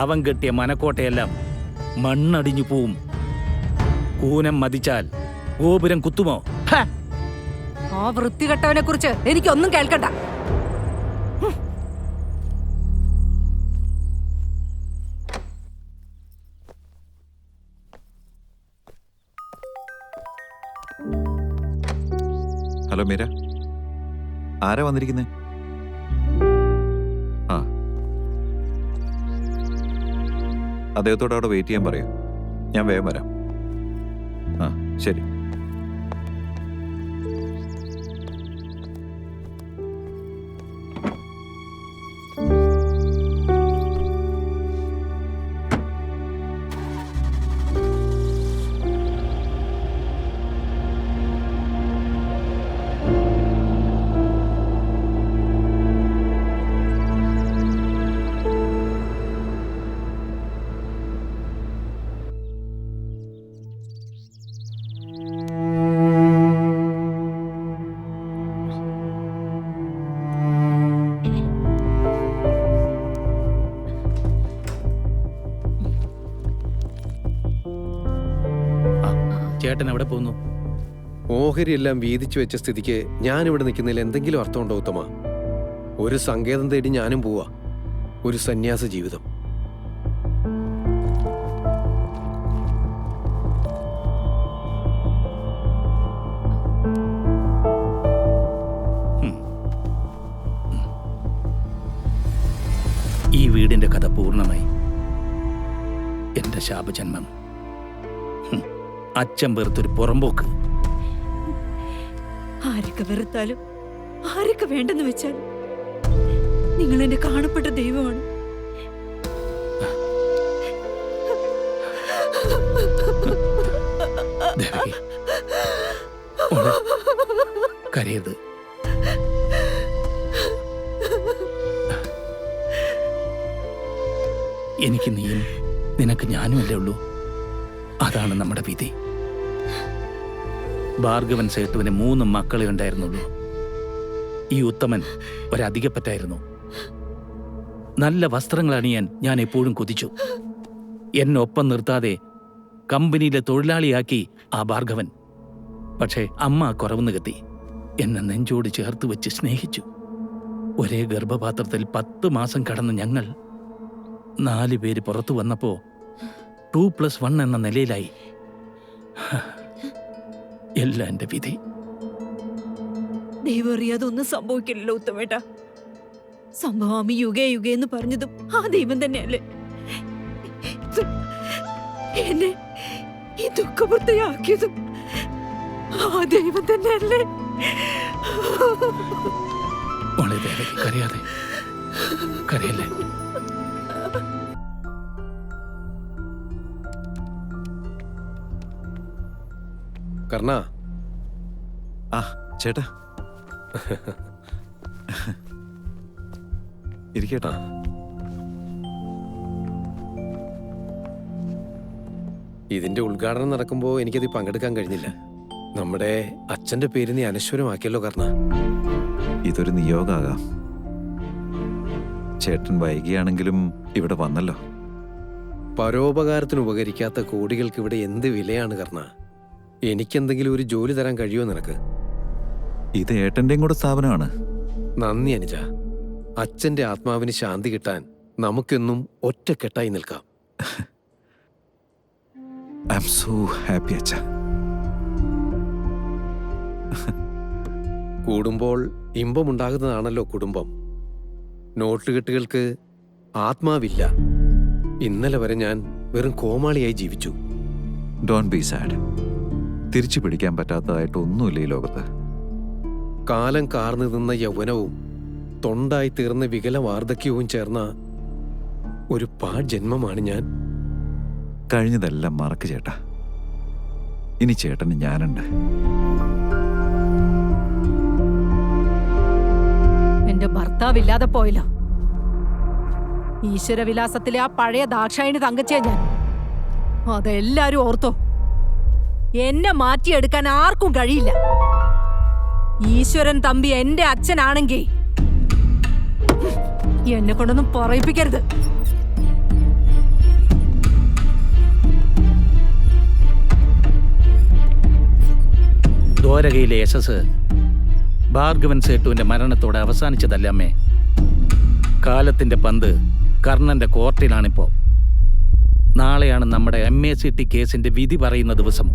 [SPEAKER 4] അവൻ കെട്ടിയ മനക്കോട്ടയെല്ലാം മണ്ണടിഞ്ഞു പോവും. കൂനം മതിച്ചാൽ ഗോപുരം കുത്തുമോ?
[SPEAKER 3] ആ വൃത്തികെട്ടവനെ കുറിച്ച് എനിക്കൊന്നും കേൾക്കണ്ട.
[SPEAKER 2] ഹലോ മീര, ആരാ വന്നിരിക്കുന്നേ? ആ, അദ്ദേഹത്തോട് അവിടെ വെയിറ്റ് ചെയ്യാൻ പറയൂ. ഞാൻ വേഗം വരാം. ആ ശരി.
[SPEAKER 4] ചേട്ടൻ എവിടെ പോകുന്നു?
[SPEAKER 5] ഓഹരി എല്ലാം വീതിച്ചു വെച്ച സ്ഥിതിക്ക് ഞാനിവിടെ നിൽക്കുന്നതിൽ എന്തെങ്കിലും അർത്ഥമുണ്ടോ ഉത്തമ? ഒരു സങ്കേതം തേടി ഞാനും പോവാ. ഒരു സന്യാസ ജീവിതം.
[SPEAKER 4] ഈ വീടിന്റെ കഥ പൂർണ്ണമായി. എന്റെ ശാപജന്മം. അച്ഛൻ വെറുത്തൊരു പുറമ്പോക്ക്.
[SPEAKER 6] ആരൊക്കെ വെറുത്താലും ആരൊക്കെ വേണ്ടെന്ന് വെച്ചാലും നിങ്ങൾ എന്റെ കാണപ്പെട്ട ദൈവമാണ്.
[SPEAKER 4] ദേവകി, കരയരുത്. എനിക്ക് നീയും നിനക്ക് ഞാനുമല്ലേ ഉള്ളൂ. അതാണ് നമ്മുടെ വിധി. ഭാർഗവൻ സേട്ടുവിന് 3 മക്കളെ ഉണ്ടായിരുന്നുള്ളൂ. ഈ ഉത്തമൻ ഒരധികപ്പറ്റായിരുന്നു. നല്ല വസ്ത്രങ്ങൾ അണിയാൻ ഞാൻ എപ്പോഴും കൊതിച്ചു. എന്നെ ഒപ്പം നിർത്താതെ കമ്പനിയിലെ തൊഴിലാളിയാക്കി ആ ഭാർഗവൻ. പക്ഷേ അമ്മ കുറവ് നികത്തി എന്നെ നെഞ്ചോട് ചേർത്ത് വെച്ച് സ്നേഹിച്ചു. ഒരേ ഗർഭപാത്രത്തിൽ 10 മാസം കടന്ന് ഞങ്ങൾ 4 പേര് പുറത്തു വന്നപ്പോ 2+1 എന്ന നിലയിലായി. എല്ലാം എന്റെ വിധി.
[SPEAKER 6] ദൈവം അറിയാതെ ഒന്നും സംഭവിക്കില്ലല്ലോ ഉത്തമേട്ട. സംഭവാമി യുഗേ യുഗേ എന്ന് പറഞ്ഞതും ആ ദൈവം തന്നെയല്ലേ? എന്നെ ഈ ദുഃഖപൂർത്തിയാക്കിയതും ആ ദൈവം തന്നെയല്ലേ?
[SPEAKER 4] കരയാതെ, കരയല്ലേ.
[SPEAKER 5] കർണ,
[SPEAKER 2] ആ ചേട്ടാ, ഇരിക്കട്ടാ.
[SPEAKER 5] ഇതിന്റെ ഉദ്ഘാടനം നടക്കുമ്പോൾ എനിക്കത് പങ്കെടുക്കാൻ കഴിഞ്ഞില്ല. നമ്മുടെ അച്ഛന്റെ പേര് നീ അനശ്വരമാക്കിയല്ലോ കർണ.
[SPEAKER 2] ഇതൊരു നിയോഗാകാം. ചേട്ടൻ വൈകിയാണെങ്കിലും ഇവിടെ വന്നല്ലോ.
[SPEAKER 5] പരോപകാരത്തിന് ഉപകരിക്കാത്ത കോടികൾക്ക് ഇവിടെ എന്ത് വിലയാണ് കർണ? എനിക്കെന്തെങ്കിലും ഒരു ജോലി തരാൻ കഴിയുമോ നിനക്ക്?
[SPEAKER 2] ഇത് ഏട്ടന്റെയും കൂടെ സ്ഥാപനമാണ്.
[SPEAKER 5] നന്ദി അനുജ. അച്ഛന്റെ ആത്മാവിന് ശാന്തി കിട്ടാൻ നമുക്കെന്നും ഒറ്റക്കെട്ടായി നിൽക്കാം.
[SPEAKER 2] ഐ ആം സോ ഹാപ്പി അച്ഛ.
[SPEAKER 5] കൂടുമ്പോൾ ഇമ്പമുണ്ടാകുന്നതാണല്ലോ കുടുംബം. നോട്ടുകെട്ടുകൾക്ക് ആത്മാവില്ല. ഇന്നലെ വരെ ഞാൻ വെറും കോമാളിയായി ജീവിച്ചു.
[SPEAKER 2] Don't be sad. തിരിച്ചു പിടിക്കാൻ പറ്റാത്തതായിട്ട് ഒന്നുമില്ല ഈ ലോകത്ത്.
[SPEAKER 5] കാലം കാർന്നു നിന്ന യൗവനവും തൊണ്ടായി തീർന്ന വികല വാർദ്ധക്യവും ചേർന്ന ഒരു പാഴ്ജന്മമാണ് ഞാൻ.
[SPEAKER 2] കഴിഞ്ഞതെല്ലാം മറക്ക് ചേട്ടാ. ഇനി ചേട്ടന് ഞാനുണ്ട്.
[SPEAKER 3] എന്റെ ഭർത്താവില്ലാതെ പോയല്ലോ. ഈശ്വരവിലാസത്തിലെ ആ പഴയ ദാക്ഷായണി തങ്കച്ചിയാ ഞാൻ. അതെല്ലാരും ഓർത്തോ. എന്നെ മാറ്റിയെടുക്കാൻ ആർക്കും കഴിയില്ല. ഈശ്വരൻ തമ്പി എന്റെ അച്ഛനാണെങ്കിൽ എന്നെ കൊണ്ടൊന്നും പറയിപ്പിക്കരുത്.
[SPEAKER 4] ദ്വാരകയിലെ യശസ് ഭാർഗവൻ സേട്ടുവിന്റെ മരണത്തോടെ അവസാനിച്ചതല്ല അമ്മേ. കാലത്തിന്റെ പന്ത് കർണന്റെ കോർട്ടിലാണിപ്പോ. നാളെയാണ് നമ്മുടെ MACT കേസിന്റെ വിധി പറയുന്ന ദിവസം.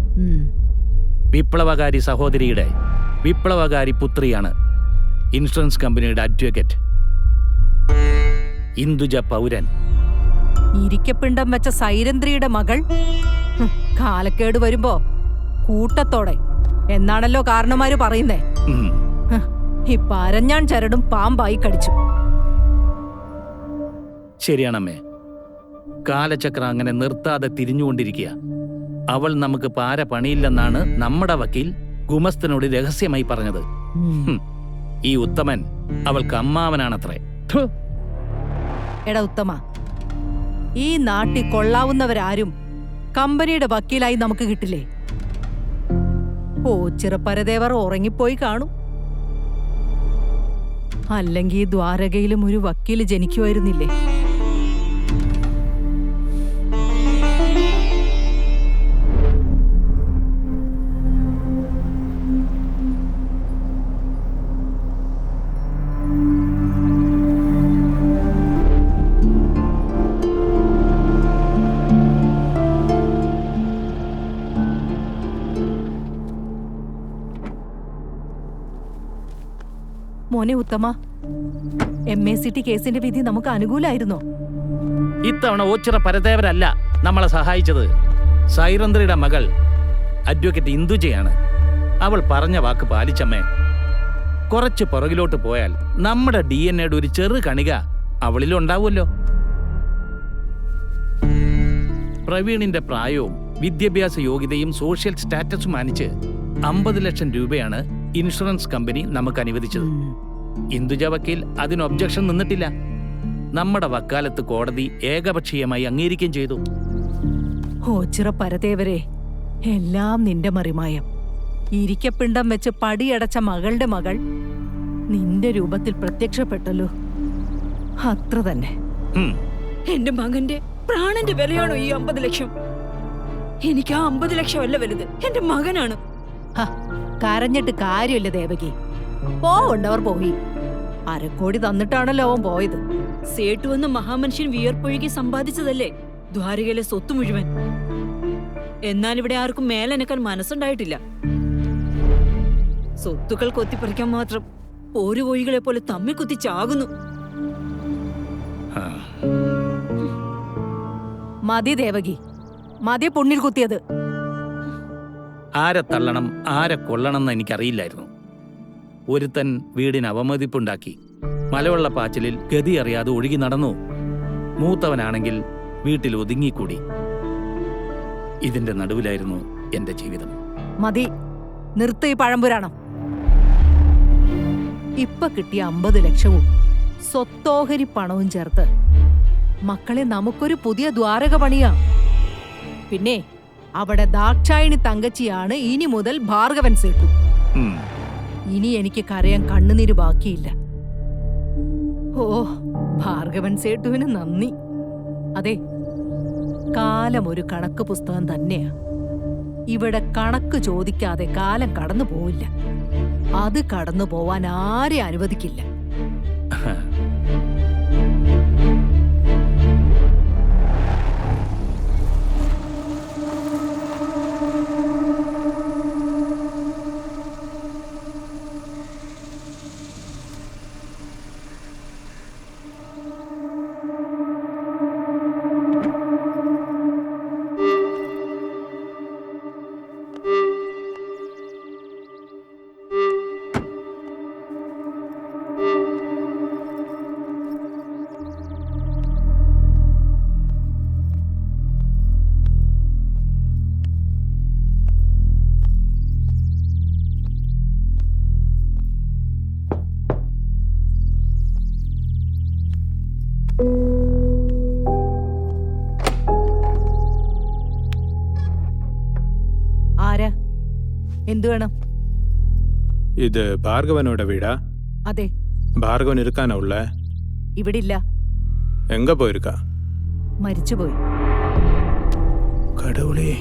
[SPEAKER 4] വിപ്ലവകാരി സഹോദരിയുടെ വിപ്ലവകാരി പുത്രിയാണ് ഇൻഷുറൻസ് കമ്പനിയുടെ അഡ്വക്കേറ്റ് ഇന്ദുജ പൗരൻ.
[SPEAKER 3] ഇരിക്കപ്പിണ്ടം വെച്ച സൈരന്ദ്രിയുടെ മകൾ കാലക്കേട് വരുമ്പോ കൂട്ടത്തോടെ എന്നാണല്ലോ കാരണന്മാര് പറയുന്നേ. ഈ പരഞ്ഞാൻ ചരടും പാമ്പായി കടിച്ചു.
[SPEAKER 4] ശരിയാണമ്മേ. കാലചക്രം അങ്ങനെ നിർത്താതെ തിരിഞ്ഞുകൊണ്ടിരിക്കുക. അവൾ നമുക്ക് പാര പണിയില്ലെന്നാണ് നമ്മുടെ വക്കീൽ ഗുമസ്തനോട് രഹസ്യമായി പറഞ്ഞത്. ഈ ഉത്തമൻ അവൾക്ക് അമ്മാവനാണത്രേ.
[SPEAKER 3] എടാ ഉത്തമ, ഈ നാട്ടിൽ കൊള്ളാവുന്നവരാരും കമ്പനിയുടെ വക്കീലായി നമുക്ക് കിട്ടില്ലേ? ഓച്ചിറപ്പരദേവർ ഉറങ്ങിപ്പോയി കാണും. അല്ലെങ്കിൽ ദ്വാരകയിലും ഒരു വക്കീല് ജനിക്കുമായിരുന്നില്ലേ? മോനെ ഉത്തമ, MACT കേസിന്റെ വിധി നമുക്ക് അനുകൂലമായിരുന്നോ?
[SPEAKER 4] ഇത്തവണ ഓച്ചിറ പരദേവരല്ല നമ്മളെ സഹായിച്ചത്. സൈരന്ദ്രയുടെ മകൾ അഡ്വക്കേറ്റ് ഇന്ദുജയാണ്. അവൾ പറഞ്ഞ വാക്ക് പാലിച്ചമ്മേ. കുറച്ച് പുറകിലോട്ട് പോയാൽ നമ്മുടെ DNA ഒരു ചെറു കണിക അവളിലുണ്ടാവുമല്ലോ. പ്രവീണിന്റെ പ്രായവും വിദ്യാഭ്യാസ യോഗ്യതയും സോഷ്യൽ സ്റ്റാറ്റസും മാനിച്ച് 50 ലക്ഷം രൂപയാണ് ഇൻഷുറൻസ് കമ്പനി നമുക്ക് അനുവദിച്ചത്. ഇന്ദുജ വക്കീൽ അതിന് ഒബ്ജക്ഷൻ നിന്നിട്ടില്ല. നമ്മുടെ വക്കാലത്ത് കോടതി ഏകപക്ഷീയമായി അംഗീകരിക്കുകയും ചെയ്തു.
[SPEAKER 3] ഓച്ചിറ പരദേവരെ, എല്ലാം നിന്റെ മറിമായം. ഇരിക്കപ്പിണ്ടം വെച്ച് പടിയടച്ച മകളുടെ മകൾ നിന്റെ രൂപത്തിൽ പ്രത്യക്ഷപ്പെട്ടല്ലോ. അത്ര തന്നെ.
[SPEAKER 6] എന്റെ മകന്റെ പ്രാണന്റെ വിലയാണോ ഈ 50 ലക്ഷം? എനിക്ക് ആ 50 ലക്ഷം അല്ല വലുത്, എന്റെ മകനാണ്.
[SPEAKER 3] കരഞ്ഞിട്ട് കാര്യമില്ല ദേവകി. പോവണ്ടവർ പോയി. 1/2 കോടി തന്നിട്ടാണല്ലോ അവൻ പോയത്.
[SPEAKER 6] സേട്ടു എന്ന മഹാമനുഷ്യൻ വിയർപ്പൊഴുകി സമ്പാദിച്ചതല്ലേ ദ്വാരകയിലെ സ്വത്ത് മുഴുവൻ. എന്നാൽ ഇവിടെ ആർക്കും മേലനക്കാൻ മനസ്സുണ്ടായിട്ടില്ല. സ്വത്തുക്കൾ കൊത്തിപ്പറിക്കാൻ മാത്രം പോരുകോഴികളെ പോലെ തമ്മി കുത്തി ചാകുന്നു.
[SPEAKER 3] മതി ദേവകി, മതി പുണ്ണിൽ കുത്തിയത്.
[SPEAKER 4] ആരെ തള്ളണം ആരെ കൊള്ളണം എന്ന് എനിക്കറിയില്ലായിരുന്നു. ഒരുത്തൻ വീടിന് അവമതിപ്പുണ്ടാക്കി. മലവെള്ളപ്പാച്ചിലിൽ ഗതി അറിയാതെ ഒഴുകി നടന്നു. മൂത്തവനാണെങ്കിൽ വീട്ടിൽ ഒതുങ്ങിക്കൂടി. ഇതിന്റെ നടുവിലായിരുന്നു എന്റെ ജീവിതം.
[SPEAKER 3] മതി, നിർത്ത് ഈ പഴംപുരാണം. ഇപ്പൊ കിട്ടിയ 50 ലക്ഷവും സ്വത്തോഹരി പണവും ചേർത്ത് മക്കളെ നമുക്കൊരു പുതിയ ദ്വാരക പണിയാം. പിന്നെ അവിടെ ദാക്ഷായണി തങ്കച്ചിയാണ് ഇനി മുതൽ ഭാർഗവൻ സേട്ടു. ഇനി എനിക്ക് കരയാൻ കണ്ണുനീര് ബാക്കിയില്ല. ഓ, ഭാർഗവൻ സേട്ടുവിന് നന്ദി. അതെ, കാലം ഒരു കണക്ക് പുസ്തകം തന്നെയാ. ഇവിടെ കണക്ക് ചോദിക്കാതെ കാലം കടന്നു പോവില്ല. അത് കടന്നു പോവാൻ ആരെ അനുവദിക്കില്ല. ആരാ? എന്തു വേണം?
[SPEAKER 10] ഇത് ഭാർഗവനോட വീടാ?
[SPEAKER 3] അതെ.
[SPEAKER 10] ഭാർഗവൻ இருக்கானா உள்ள?
[SPEAKER 3] ഇവിടെ ഇല്ല.
[SPEAKER 10] എങ്ക പോയിരിക്കാ?
[SPEAKER 3] മരിച്ചുപോയി.
[SPEAKER 10] കടവുളേ,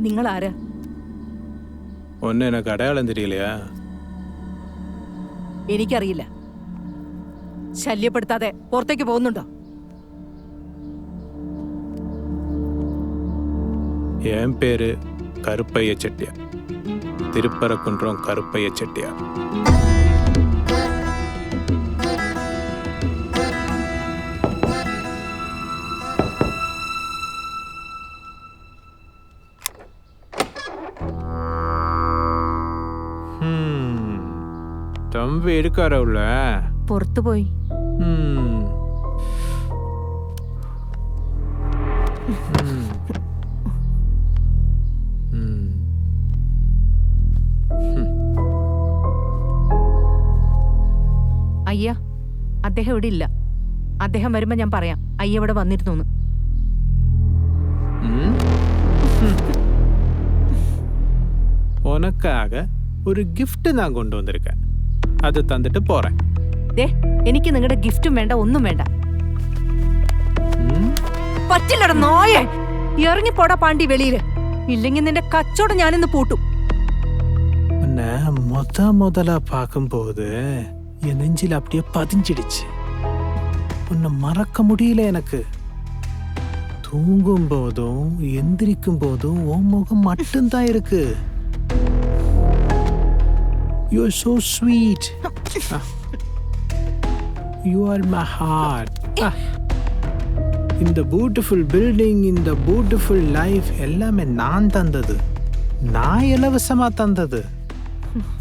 [SPEAKER 3] നിങ്ങൾ ആരാ?
[SPEAKER 10] ഒന്നെ എനക്ക് അടയാളം തെരിയലയാ?
[SPEAKER 3] എനിക്കറിയില്ല. ശല്യപ്പെടുത്താതെ പുറത്തേക്ക് പോകുന്നുണ്ടോ?
[SPEAKER 10] എൻ പേര് കറുപ്പയ്യ ചെട്ടിയാർ. തിരുപ്പരക്കുன்றம் കറുപ്പയ്യ ചെട്ടിയാർ. തമ്പി இருக்காரா உள்ள?
[SPEAKER 3] പുറത്തു പോയി. അയ്യ, അദ്ദേഹം ഇവിടെ ഇല്ല. അദ്ദേഹം വരുമ്പോ ഞാൻ പറയാം അയ്യ ഇവിടെ വന്നിരുന്നു.
[SPEAKER 10] ഉനക്കാക ഒരു ഗിഫ്റ്റ് ഞാൻ കൊണ്ടുവന്നിരിക്കാൻ. അത് തന്നിട്ട് പോറേൻ.
[SPEAKER 3] എനിക്ക് നിങ്ങളുടെ ഗിഫ്റ്റും വേണ്ട, ഒന്നും വേണ്ട. പറ്റില്ലട നോയേ. ഇറങ്ങിപ്പോടാ പാണ്ടി വെളിയില്. ഇല്ലെങ്കിൽ നിന്റെ കച്ചവടം ഞാനിന്ന് പൂട്ടും.
[SPEAKER 10] முதலா பார்க்கும்போது என் நெஞ்சில் அப்படியே பதிஞ்சிடுச்சு. உன்னை மறக்க முடியல எனக்கு. தூங்கும் போதும் எந்திரிக்கும் போதும் உன் முகம் மட்டும்தான் இருக்கு. You are so sweet. You are my heart. இந்த பியூட்டிஃபுல் பில்டிங், இந்த பியூட்டிஃபுல் லைஃப் எல்லாமே நான் தந்தது. நான் இலவசமா தந்தது.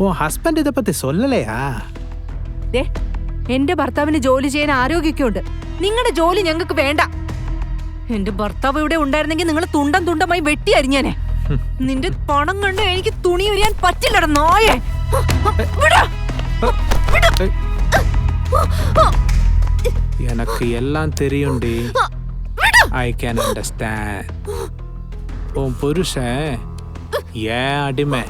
[SPEAKER 10] உன் ஹஸ்பண்ட் இதை பத்தி சொல்லலையா?
[SPEAKER 3] എന്റെ ഭർത്താവിന് ജോലി ചെയ്യാൻ ആരോഗ്യമൊക്കെയുണ്ട്. നിങ്ങളുടെ ജോലി ഞങ്ങൾക്ക് വേണ്ട. എന്റെ ഭർത്താവ് ഇവിടെ ഉണ്ടായിരുന്നെങ്കിൽ നിങ്ങൾ തുണ്ടം തുണ്ടമായി വെട്ടി അരിഞ്ഞേനെ. നിന്റെ പണം കണ്ട് എനിക്ക് തുണി ഉരിയാൻ പറ്റില്ലട നോയേ.
[SPEAKER 10] எனக்கு எல்லாம் தெரியும்டி. I can understand. உன் புருஷன் ஏன் அடிமை.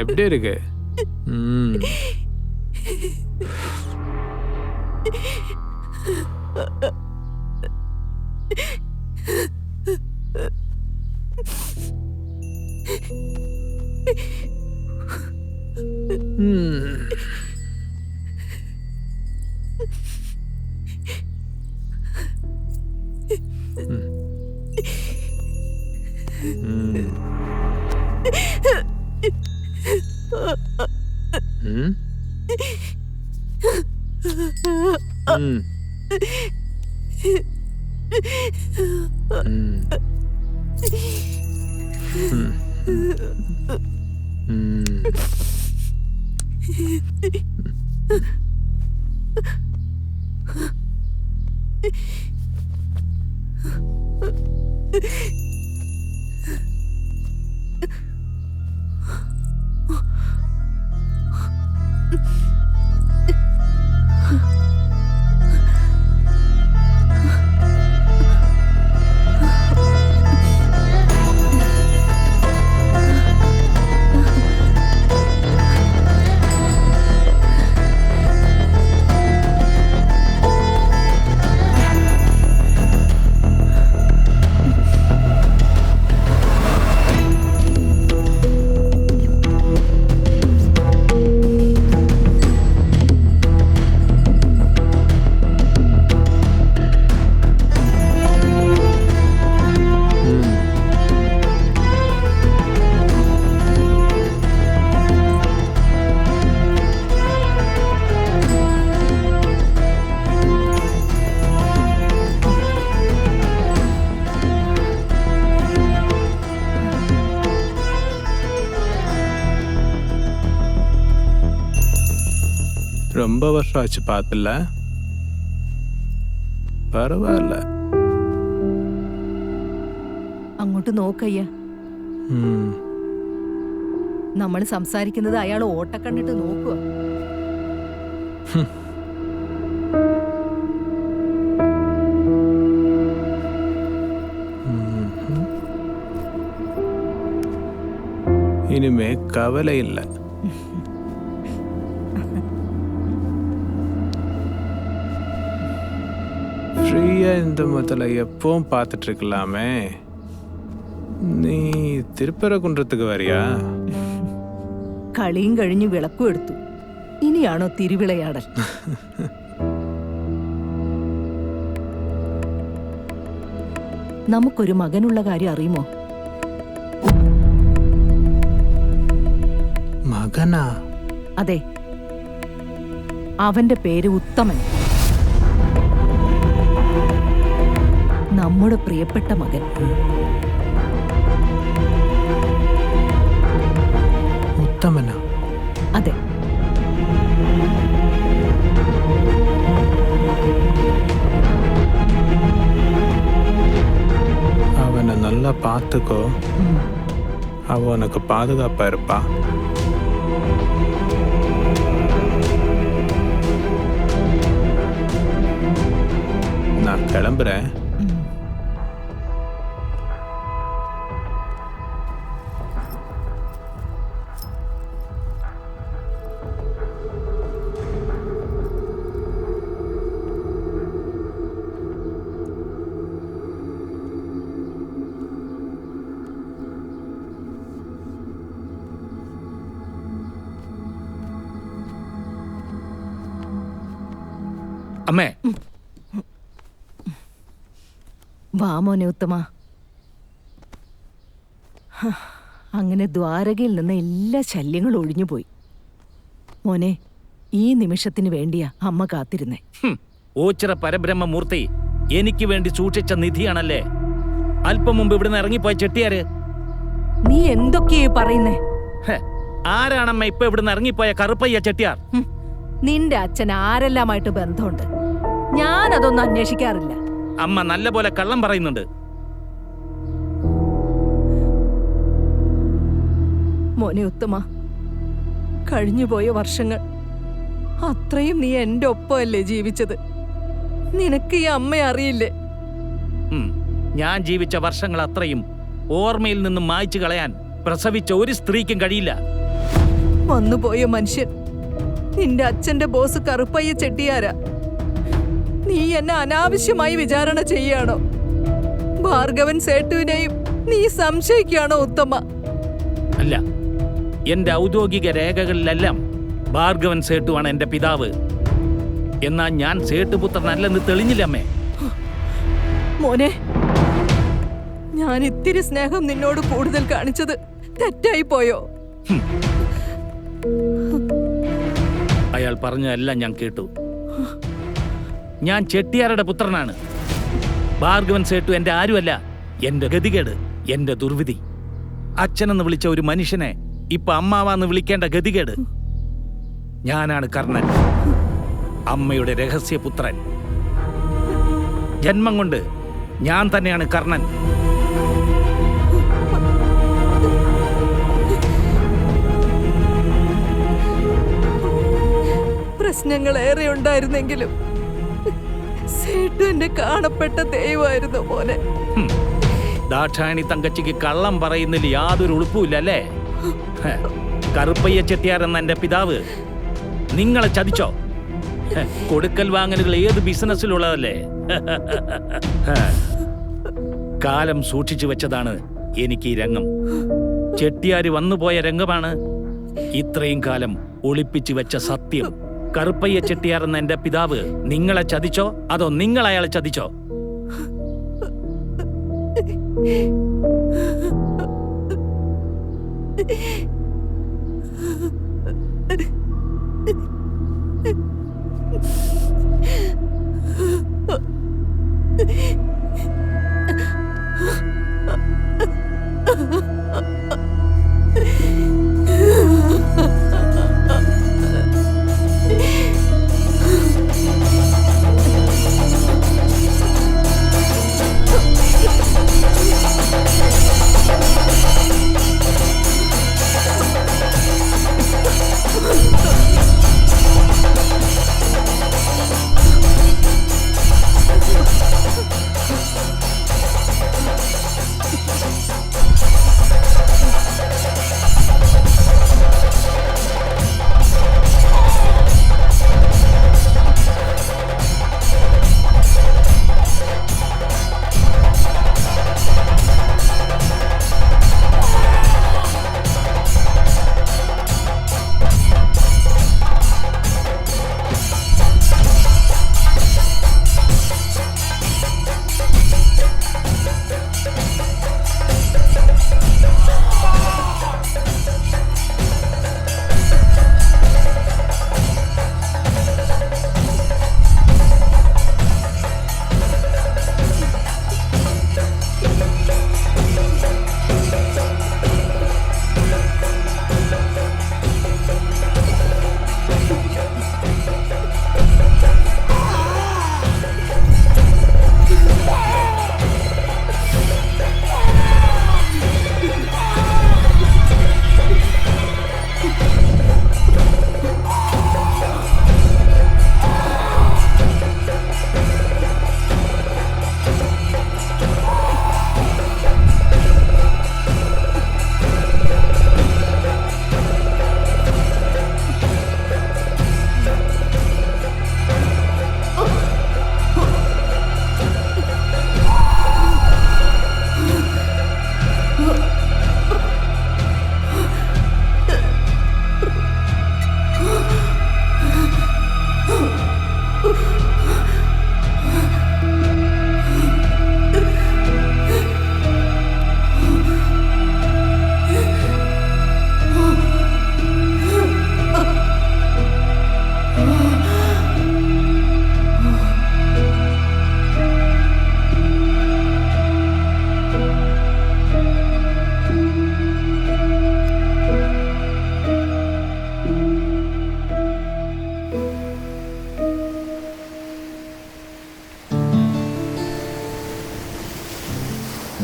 [SPEAKER 10] எப்படி இருக்கு? ரொம்ப வருஷம் ஆச்சு பார்த்துல. பரவாயில்ல.
[SPEAKER 3] അങ്ങോട്ട് നോക്കയ്യ. നമ്മൾ സംസാരിക്കുന്നത് അയാൾ ഓട്ടക്കണ്ണിട്ട് നോക്കുക.
[SPEAKER 10] இனிமே கவலை இல்லை. ஃப்ரீயா இந்த முதல்ல எப்பவும் பார்த்துட்டு இருக்கலாமே. നീ തിരുപ്പരകുன்றத்துக்கு വരിയാ?
[SPEAKER 3] കളിയും കഴിഞ്ഞ് വിളക്കും എടുത്തു. ഇനിയാണോ തിരുവിളയാടൽ? നമുക്കൊരു മകനുള്ള കാര്യം അറിയുമോ?
[SPEAKER 10] മകനാ?
[SPEAKER 3] അതെ, അവന്റെ പേര് ഉത്തമൻ. നമ്മുടെ പ്രിയപ്പെട്ട മകൻ.
[SPEAKER 10] ഉത്തമനാ?
[SPEAKER 3] അതെ.
[SPEAKER 10] அவனை நல்லா பார்த்துக்கோ. அவன் உனக்கு பாதுகாப்பா இருப்பா. நான் கிளம்புறேன்.
[SPEAKER 4] അമ്മേ,
[SPEAKER 3] വാ മോനെ ഉത്തമ. അങ്ങനെ ദ്വാരകയിൽ നിന്ന് എല്ലാ ശല്യങ്ങളും ഒഴിഞ്ഞുപോയി. മോനെ, ഈ നിമിഷത്തിന് വേണ്ടിയാ അമ്മ കാത്തിരുന്നേ.
[SPEAKER 4] ഓച്ചിറ പരബ്രഹ്മമൂർത്തി എനിക്ക് വേണ്ടി സൂക്ഷിച്ച നിധിയാണല്ലേ. അല്പം മുമ്പ് ഇവിടുന്ന് ഇറങ്ങിപ്പോയ ചെട്ടിയാര്?
[SPEAKER 3] നീ എന്തൊക്കെയാ പറയുന്നേ?
[SPEAKER 4] ആരാണമ്മ ഇപ്പൊ ഇവിടുന്ന് ഇറങ്ങിപ്പോയ കറുപ്പയ്യ ചെട്ടിയാർ?
[SPEAKER 3] നിന്റെ അച്ഛൻ ആരെല്ലാമായിട്ട് ബന്ധമുണ്ട്. ഞാനതൊന്നും അന്വേഷിക്കാറില്ല.
[SPEAKER 4] അമ്മ നല്ല പോലെ കള്ളം പറയുന്നുണ്ട്.
[SPEAKER 3] മോനെ ഉത്തമ, കഴിഞ്ഞുപോയ വർഷങ്ങൾ അത്രയും നീ എന്റെ ഒപ്പമല്ലേ ജീവിച്ചത്? നിനക്ക് ഈ അമ്മയെ അറിയില്ലേ?
[SPEAKER 4] ഞാൻ ജീവിച്ച വർഷങ്ങൾ അത്രയും ഓർമ്മയിൽ നിന്നും മായ്ച്ചു കളയാൻ പ്രസവിച്ച ഒരു സ്ത്രീക്കും കഴിയില്ല.
[SPEAKER 3] വന്നുപോയ മനുഷ്യൻ നിന്റെ അച്ഛന്റെ ബോസ് കറുപ്പയ്യ ചെട്ടിയാരാ. നീ എന്നെ അനാവശ്യമായി വിചാരണ ചെയ്യാണോ? ഭാർഗവൻ സേട്ടുവിനെയും നീ സംശയിക്കുകയാണോ ഉത്തമ?
[SPEAKER 4] അല്ല, എന്റെ ഔദ്യോഗിക രേഖകളിലെല്ലാം ഭാർഗവൻ സേട്ടുവാണ് എന്റെ പിതാവ്. എന്നാ ഞാൻ സേട്ടുപുത്രനല്ലെന്ന് തെളിഞ്ഞില്ലമ്മേ.
[SPEAKER 3] മോനെ, ഞാൻ ഇത്തിരി സ്നേഹം നിന്നോട് കൂടുതൽ കാണിച്ചത് തെറ്റായി പോയോ?
[SPEAKER 4] അയാൾ പറഞ്ഞതെല്ലാം ഞാൻ കേട്ടു. ഞാൻ ചെട്ടിയാരുടെ പുത്രനാണ്. ഭാർഗവൻ സേട്ടു എന്റെ ആരുമല്ല, എന്റെ ഗതികേട്, എന്റെ ദുർവിധി. അച്ഛനെന്ന് വിളിച്ച ഒരു മനുഷ്യനെ ഇപ്പൊ അമ്മാവാന്ന് വിളിക്കേണ്ട ഗതികേട്. ഞാനാണ് കർണൻ, അമ്മയുടെ രഹസ്യപുത്രൻ. ജന്മം കൊണ്ട് ഞാൻ തന്നെയാണ് കർണൻ.
[SPEAKER 3] പ്രശ്നങ്ങൾ ഏറെ ഉണ്ടായിരുന്നെങ്കിലും സേട്ടു എന്റെ കാണപ്പെട്ട ദൈവമായിരുന്നു മോനെ.
[SPEAKER 4] ദാക്ഷായണി തങ്കച്ചിക്ക് കള്ളം പറയുന്നതിൽ യാതൊരു ഉളുപ്പുമില്ല അല്ലേ? കറുപ്പയ്യ ചെട്ടിയാർ എന്ന എന്റെ പിതാവ് നിങ്ങളെ ചതിച്ചോ? കൊടുക്കൽ വാങ്ങലുകൾ ഏത് ബിസിനസ്സിലുള്ളതല്ലേ? കാലം സൂക്ഷിച്ചു വെച്ചതാണ് എനിക്ക് ഈ രംഗം. ചെട്ടിയാര് വന്നുപോയ രംഗമാണ് ഇത്രയും കാലം ഒളിപ്പിച്ചു വെച്ച സത്യം. കറുപ്പയ്യ ചെട്ടിയാർ എന്ന എന്റെ പിതാവ് നിങ്ങളെ ചതിച്ചോ അതോ നിങ്ങൾ അയാളെ ചതിച്ചോ?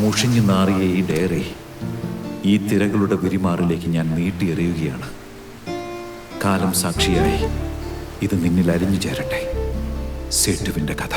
[SPEAKER 2] മുഷിഞ്ഞു നാറിയ ഈ ഡയറി ഈ തിരകളുടെ വിരിമാറിലേക്ക് ഞാൻ നീട്ടിയെറിയുകയാണ്. കാലം സാക്ഷിയായി ഇത് നിന്നിൽ അലിഞ്ഞു ചേരട്ടെ. സേട്ടുവിൻ്റെ കഥ.